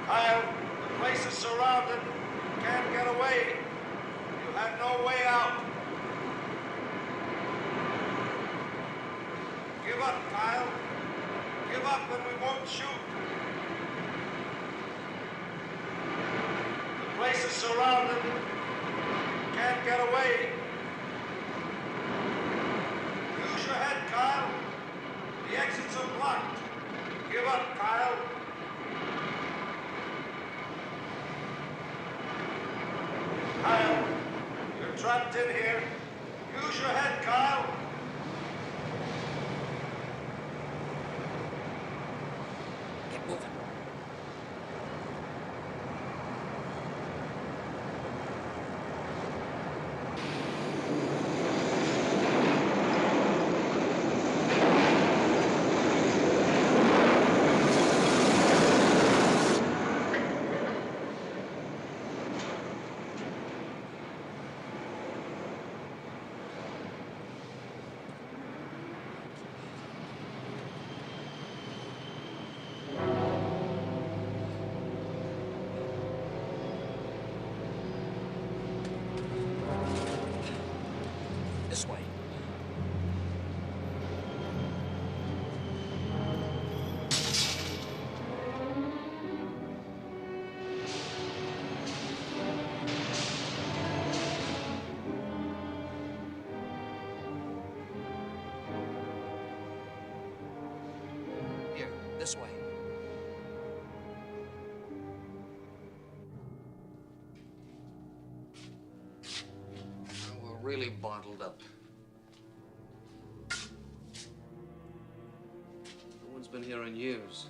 Kyle, the place is surrounded. You can't get away. You have no way out. Give up, Kyle. Give up and we won't shoot. The place is surrounded. You can't get away. Use your head, Kyle. The exits are blocked. Give up, Kyle. Kyle, you're trapped in here. Use your head, Kyle. Get moving. This way. Here, this way. We're really bottled up. No one's been here in years.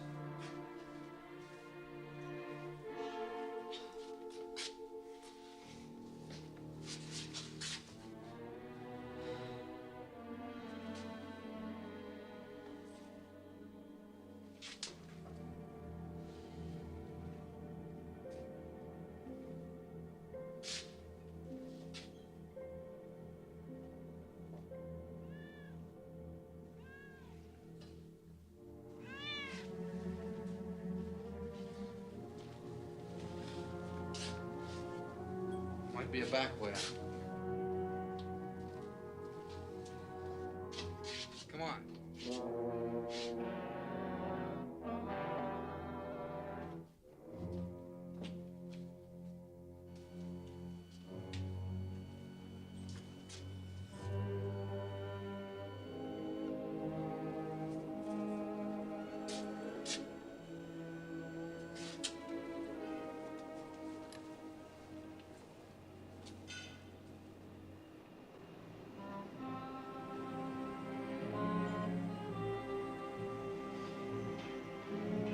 Might be a back way. Come on.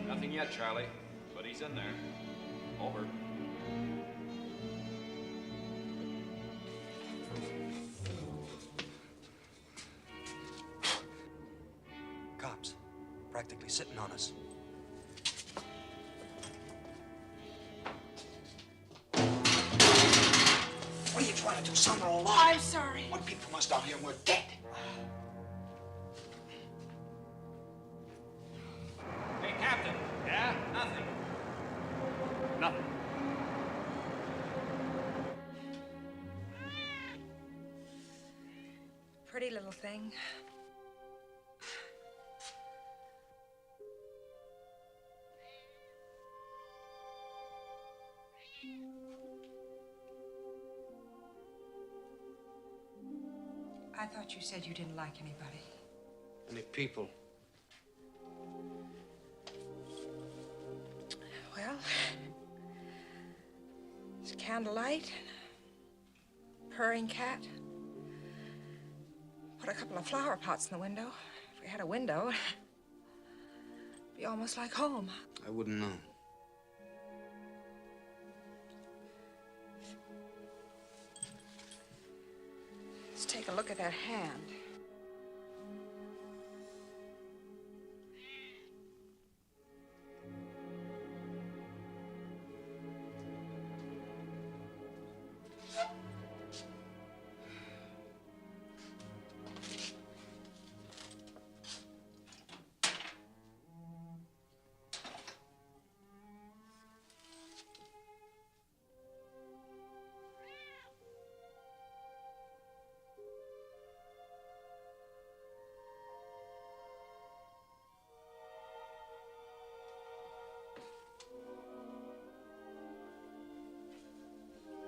Nothing yet, Charlie, but he's in there. Over. Cops, practically sitting on us. What are you trying to do, son? We're alive. I'm sorry. One peep from us down here and we're dead. Hey, Captain. Yeah? Nothing. Nothing. Pretty little thing. I thought you said you didn't like anybody. Any people? Well, there's candlelight, purring cat. Put a couple of flower pots in the window. If we had a window, it'd be almost like home. I wouldn't know. Let's take a look at that hand.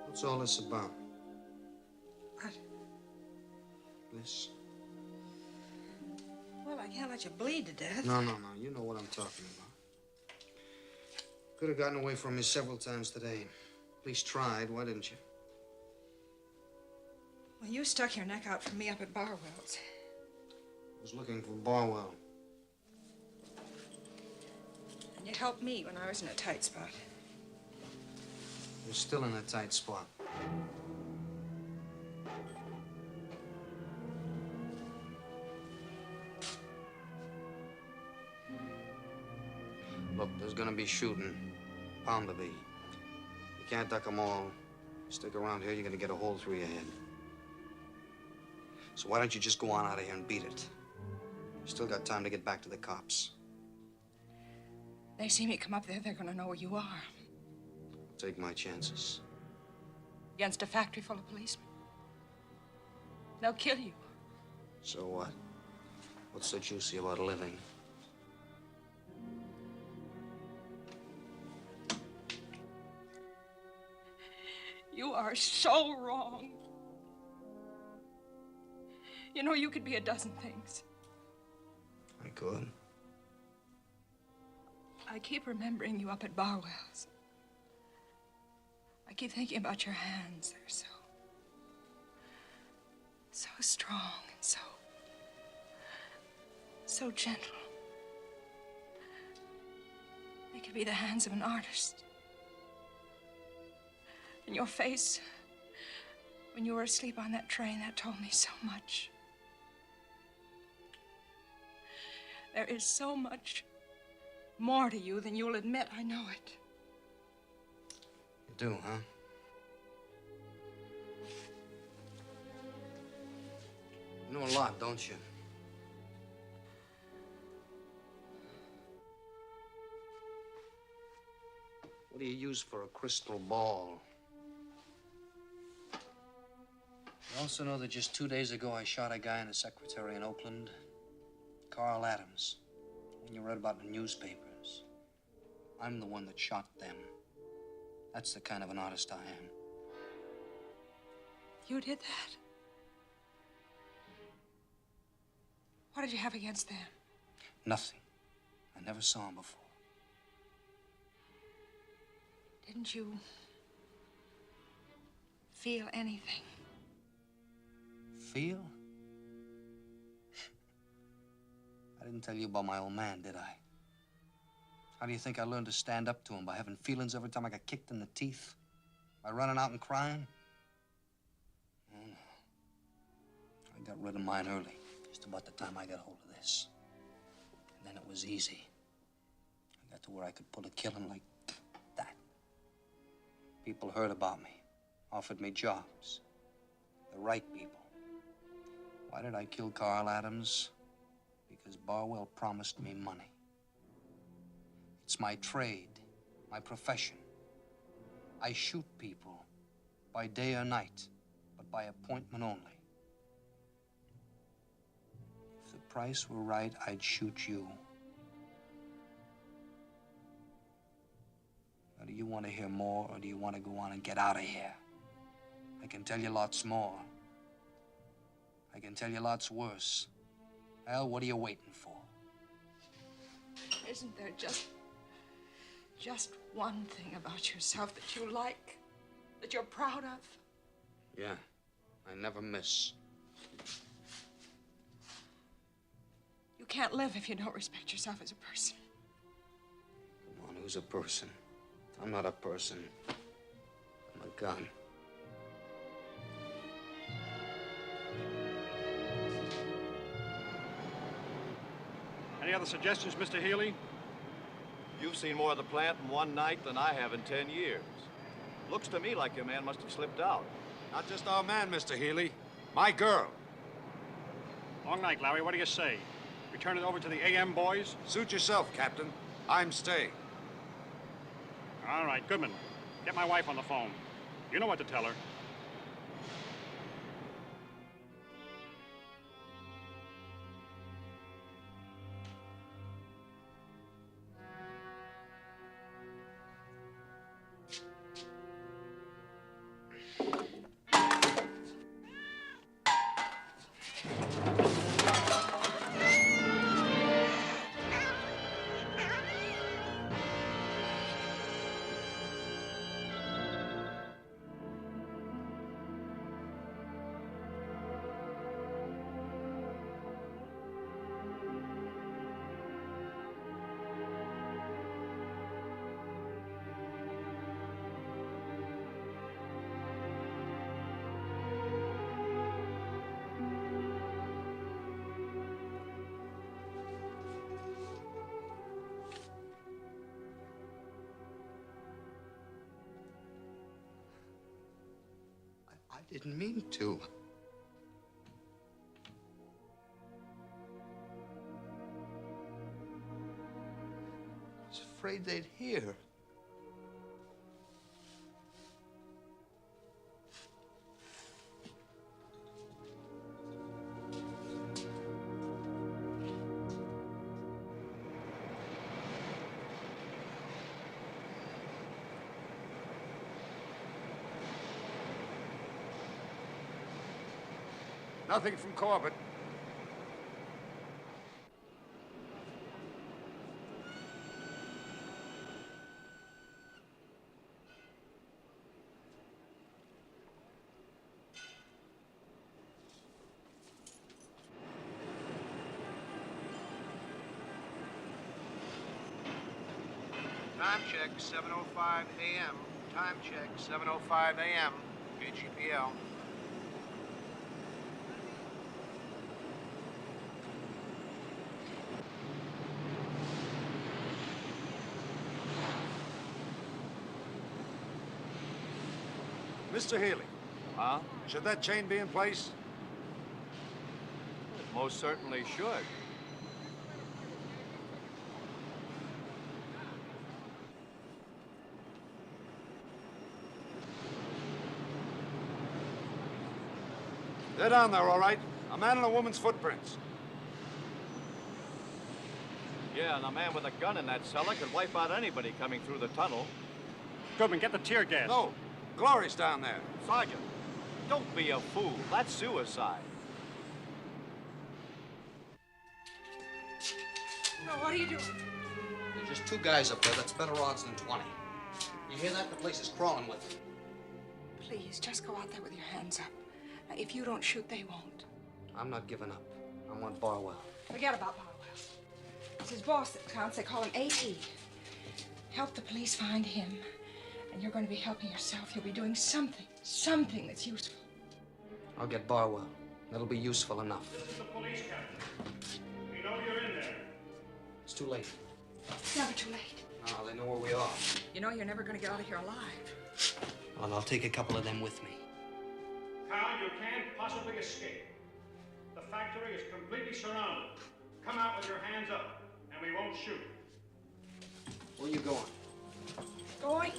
What's all this about? What? This? Well, I can't let you bleed to death. No. You know what I'm talking about. Could have gotten away from me several times today. At least tried. Why didn't you? Well, you stuck your neck out for me up at Barwell's. I was looking for Barwell. And you helped me when I was in a tight spot. You're still in a tight spot. Look, there's gonna be shooting. Bound to be. You can't duck them all. Stick around here, you're gonna get a hole through your head. So why don't you just go on out of here and beat it? You still got time to get back to the cops. They see me come up there, they're gonna know where you are. Take my chances. Against a factory full of policemen. They'll kill you. So what? What's so juicy about living? You are so wrong. You know, you could be a dozen things. I could. I keep remembering you up at Barwell's. I keep thinking about your hands. They're so strong and so gentle. They could be the hands of an artist. And your face, when you were asleep on that train, that told me so much. There is so much more to you than you'll admit. I know it. You do, huh? You know a lot, don't you? What do you use for a crystal ball? You also know that just 2 days ago I shot a guy and a secretary in Oakland, Carl Adams, one you read about in the newspapers. I'm the one that shot them. That's the kind of an artist I am. You did that? What did you have against them? Nothing. I never saw him before. Didn't you feel anything? Feel? I didn't tell you about my old man, did I? How do you think I learned to stand up to him? By having feelings every time I got kicked in the teeth? By running out and crying? Oh, no. I got rid of mine early, just about the time I got hold of this. And then it was easy. I got to where I could pull a killing like that. People heard about me, offered me jobs. The right people. Why did I kill Carl Adams? Because Barwell promised me money. It's my trade, my profession. I shoot people by day or night, but by appointment only. If the price were right, I'd shoot you. Now, do you want to hear more, or do you want to go on and get out of here? I can tell you lots more. I can tell you lots worse. Al, what are you waiting for? Isn't there just one thing about yourself that you like, that you're proud of? Yeah, I never miss. You can't live if you don't respect yourself as a person. Come on, who's a person? I'm not a person. I'm a gun. Any other suggestions, Mr. Healy? You've seen more of the plant in one night than I have in 10 years. Looks to me like your man must have slipped out. Not just our man, Mr. Healy. My girl. Long night, Larry. What do you say? We turn it over to the AM boys? Suit yourself, Captain. I'm staying. All right, Goodman. Get my wife on the phone. You know what to tell her. I didn't mean to. I was afraid they'd hear. Nothing from Corbett. Time check, 7:05 a.m. Time check, 7:05 a.m. KGPL. Mr. Healy. Huh? Should that chain be in place? It most certainly should. They're down there, all right. A man and a woman's footprints. Yeah, and a man with a gun in that cellar could wipe out anybody coming through the tunnel. Goodman, get the tear gas. No, Glory's down there. Sergeant, don't be a fool. That's suicide. No, what are you doing? There's just two guys up there. That's better odds than 20. You hear that? The place is crawling with them. Please, just go out there with your hands up. Now, if you don't shoot, they won't. I'm not giving up. I want Barwell. Forget about Barwell. It's his boss that counts. They call him A.T. Help the police find him. And you're going to be helping yourself. You'll be doing something that's useful. I'll get Barwell. That'll be useful enough. This is the police captain. We know you're in there. It's too late. It's never too late. Oh, they know where we are. You know you're never going to get out of here alive. Well, I'll take a couple of them with me. Carl, you can't possibly escape. The factory is completely surrounded. Come out with your hands up, and we won't shoot. Where are you going? Going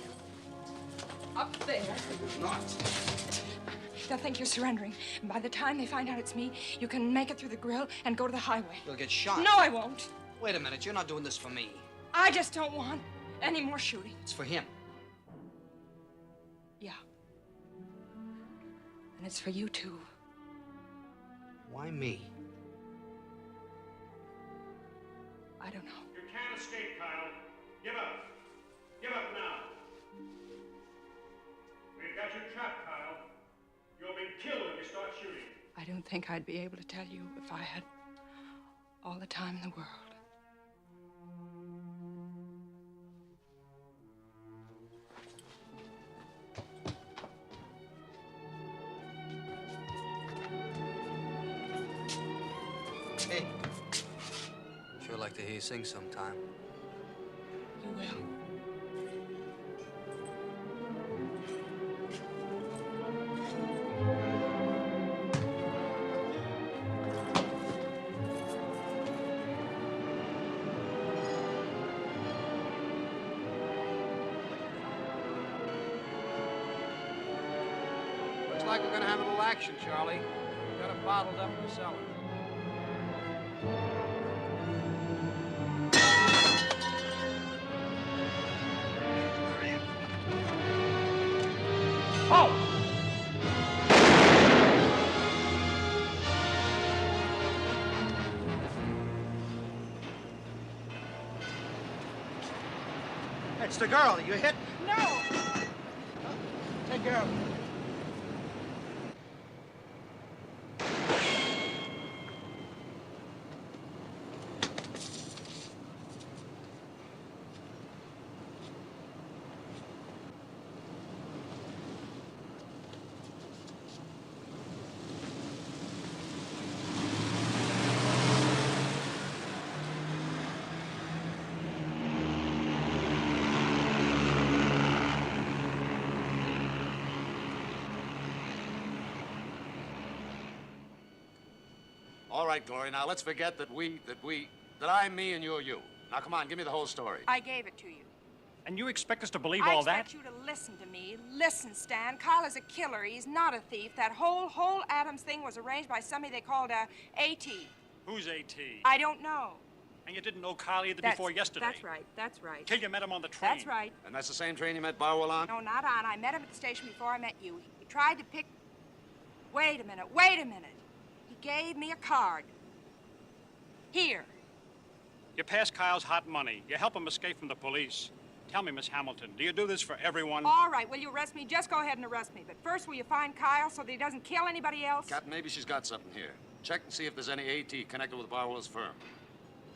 up there. Not. They'll think you're surrendering. And by the time they find out it's me, you can make it through the grill and go to the highway. You'll get shot. No, I won't. Wait a minute. You're not doing this for me. I just don't want any more shooting. It's for him. Yeah. And it's for you, too. Why me? I don't know. You can't escape, Kyle. Give up. Give up now. We've got you trapped, Kyle. You'll be killed if you start shooting. I don't think I'd be able to tell you if I had all the time in the world. Hey. Sure like to hear you sing sometime. You will. Looks like we're gonna have a little action, Charlie. We got it bottled up in the cellar. Oh! It's the girl that you hit. No! Take care of her. All right, Glory, now let's forget that I'm me and you're you. Now, come on, give me the whole story. I gave it to you. And you expect us to believe I all that? expect you to listen to me. Listen, Stan. Kyle is a killer. He's not a thief. That whole Adams thing was arranged by somebody they called A.T. Who's A.T.? I don't know. And you didn't know Kyle either before yesterday? That's right. That's right. Till you met him on the train? That's right. And that's the same train you met Barwell on? No, not on. I met him at the station before I met you. He tried to pick... Wait a minute. Wait a minute. He gave me a card. Here. You pass Kyle's hot money. You help him escape from the police. Tell me, Miss Hamilton, do you do this for everyone? All right, will you arrest me? Just go ahead and arrest me. But first, will you find Kyle so that he doesn't kill anybody else? Captain, maybe she's got something here. Check and see if there's any AT connected with Barwell's firm.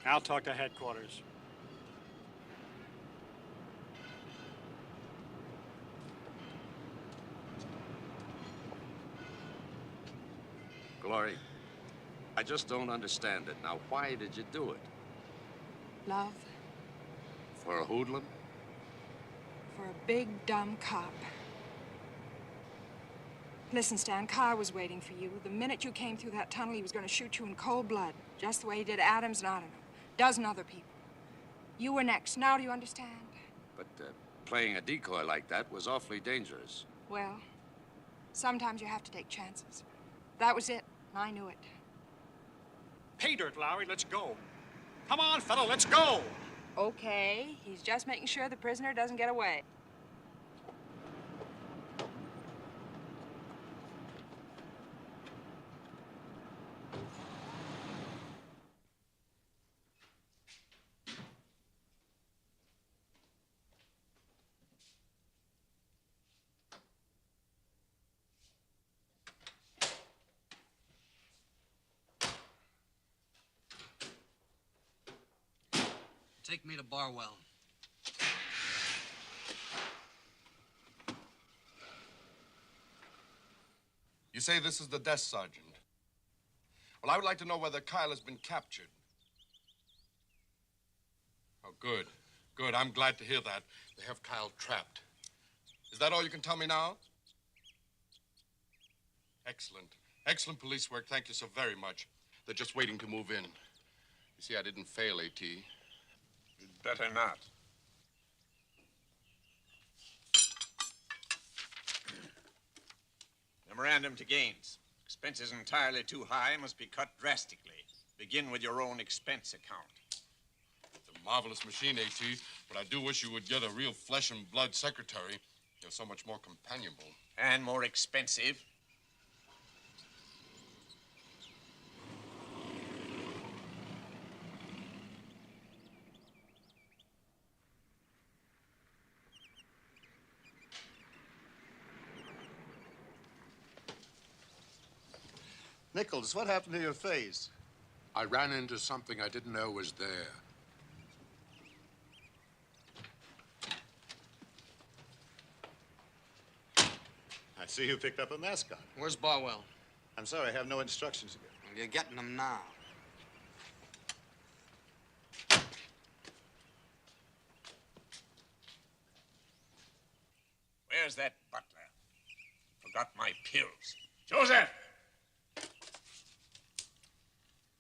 I'll talk to headquarters. Glory, I just don't understand it. Now, why did you do it? Love. For a hoodlum? For a big, dumb cop. Listen, Stan, Kyle was waiting for you. The minute you came through that tunnel, he was going to shoot you in cold blood, just the way he did Adams and, I don't know, a dozen other people. You were next. Now do you understand? But playing a decoy like that was awfully dangerous. Well, sometimes you have to take chances. That was it, and I knew it. Pay dirt, Lowry, let's go. Come on, fella, let's go. Okay, he's just making sure the prisoner doesn't get away. Take me to Barwell. You say this is the desk sergeant. Well, I would like to know whether Kyle has been captured. Oh, good. Good. I'm glad to hear that. They have Kyle trapped. Is that all you can tell me now? Excellent. Excellent police work. Thank you so very much. They're just waiting to move in. You see, I didn't fail, A.T. You'd better not. Memorandum to Gaines. Expenses entirely too high must be cut drastically. Begin with your own expense account. It's a marvelous machine, A.T., but I do wish you would get a real flesh and blood secretary. You're so much more companionable. And more expensive. Nichols, what happened to your face? I ran into something I didn't know was there. I see you picked up a mascot. Where's Barwell? I'm sorry, I have no instructions to give. Well, you're getting them now. Where's that butler? Forgot my pills. Joseph!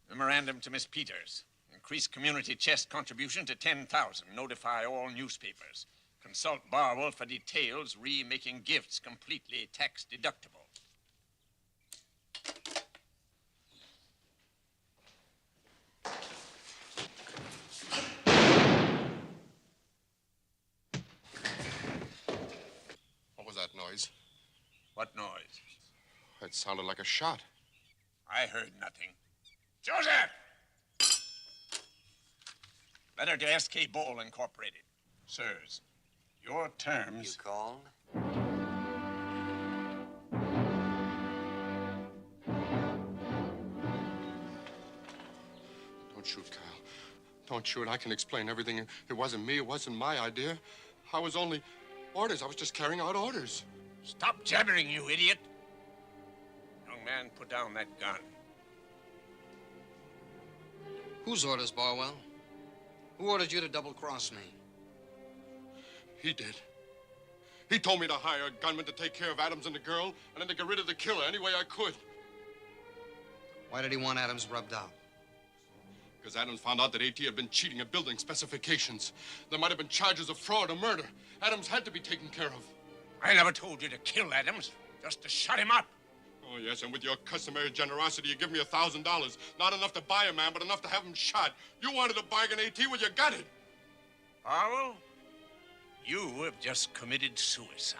Memorandum to Miss Peters. Increase community chest contribution to 10,000. Notify all newspapers. Consult Barwell for details. Remaking gifts completely tax deductible. What was that noise? What noise? It sounded like a shot. I heard nothing. Joseph! Letter to S.K. Bowl Incorporated. Sirs, your terms... You called? Don't shoot, Kyle. Don't shoot. I can explain everything. It wasn't me. It wasn't my idea. I was only orders. I was just carrying out orders. Stop jabbering, you idiot. Young man, put down that gun. Whose orders, Barwell? Who ordered you to double-cross me? He did. He told me to hire a gunman to take care of Adams and the girl, and then to get rid of the killer any way I could. Why did he want Adams rubbed out? Because Adams found out that A.T. had been cheating at building specifications. There might have been charges of fraud or murder. Adams had to be taken care of. I never told you to kill Adams, just to shut him up. Oh, yes, and with your customary generosity, you give me $1,000. Not enough to buy a man, but enough to have him shot. You wanted to bargain, A.T., well, you got it. Barwell, you have just committed suicide.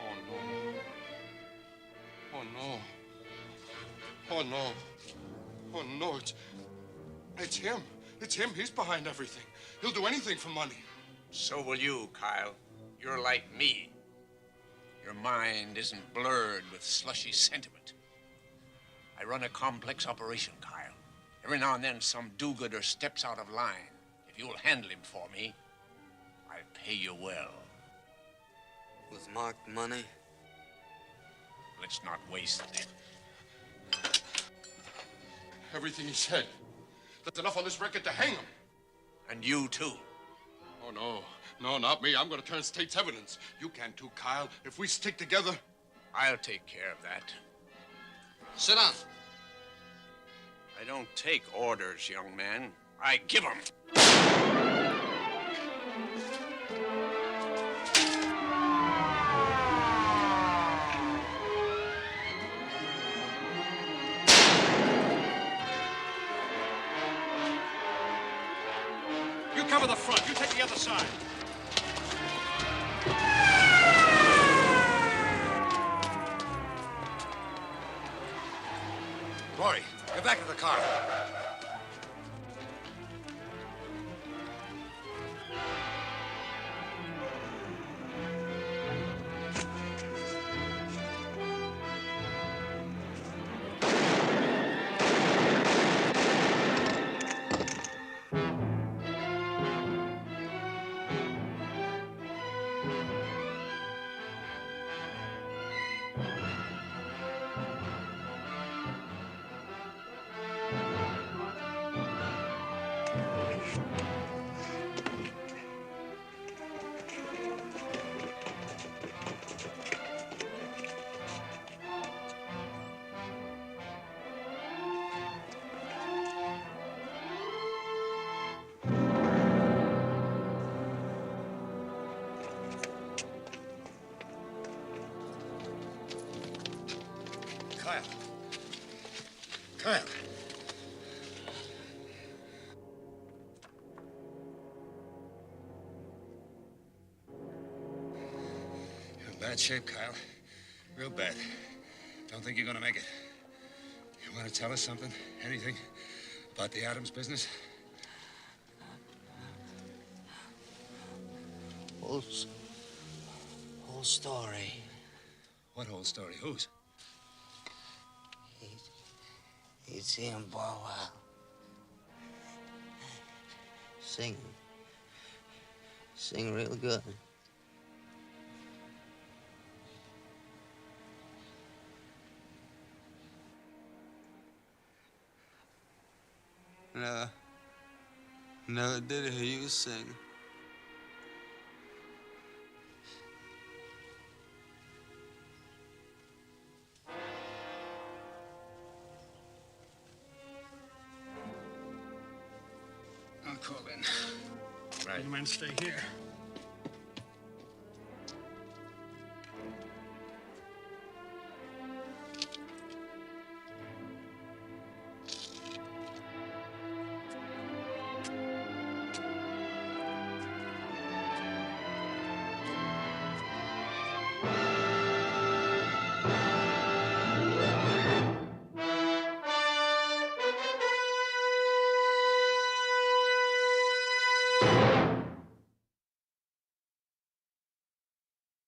Oh, no. Oh, no. Oh, no, it's him. It's him. He's behind everything. He'll do anything for money. So will you, Kyle. You're like me. Your mind isn't blurred with slushy sentiment. I run a complex operation, Kyle. Every now and then, some do-gooder steps out of line. If you'll handle him for me, I'll pay you well. With marked money? Let's not waste it. Everything he said. That's enough on this record to hang him. And you, too. Oh, no. No, not me. I'm going to turn state's evidence. You can, too, Kyle. If we stick together... I'll take care of that. Sit down. I don't take orders, young man. I give them. You cover the front. You take the other side. Glory, get back to the car. Kyle. You're in bad shape, Kyle. Real bad. Don't think you're gonna make it. You want to tell us something? Anything? About the Adams business? whole story. What whole story? Whose? It's him, Bow Wow. Sing real good. Never did hear you sing. I'll call in. Right. You men stay here.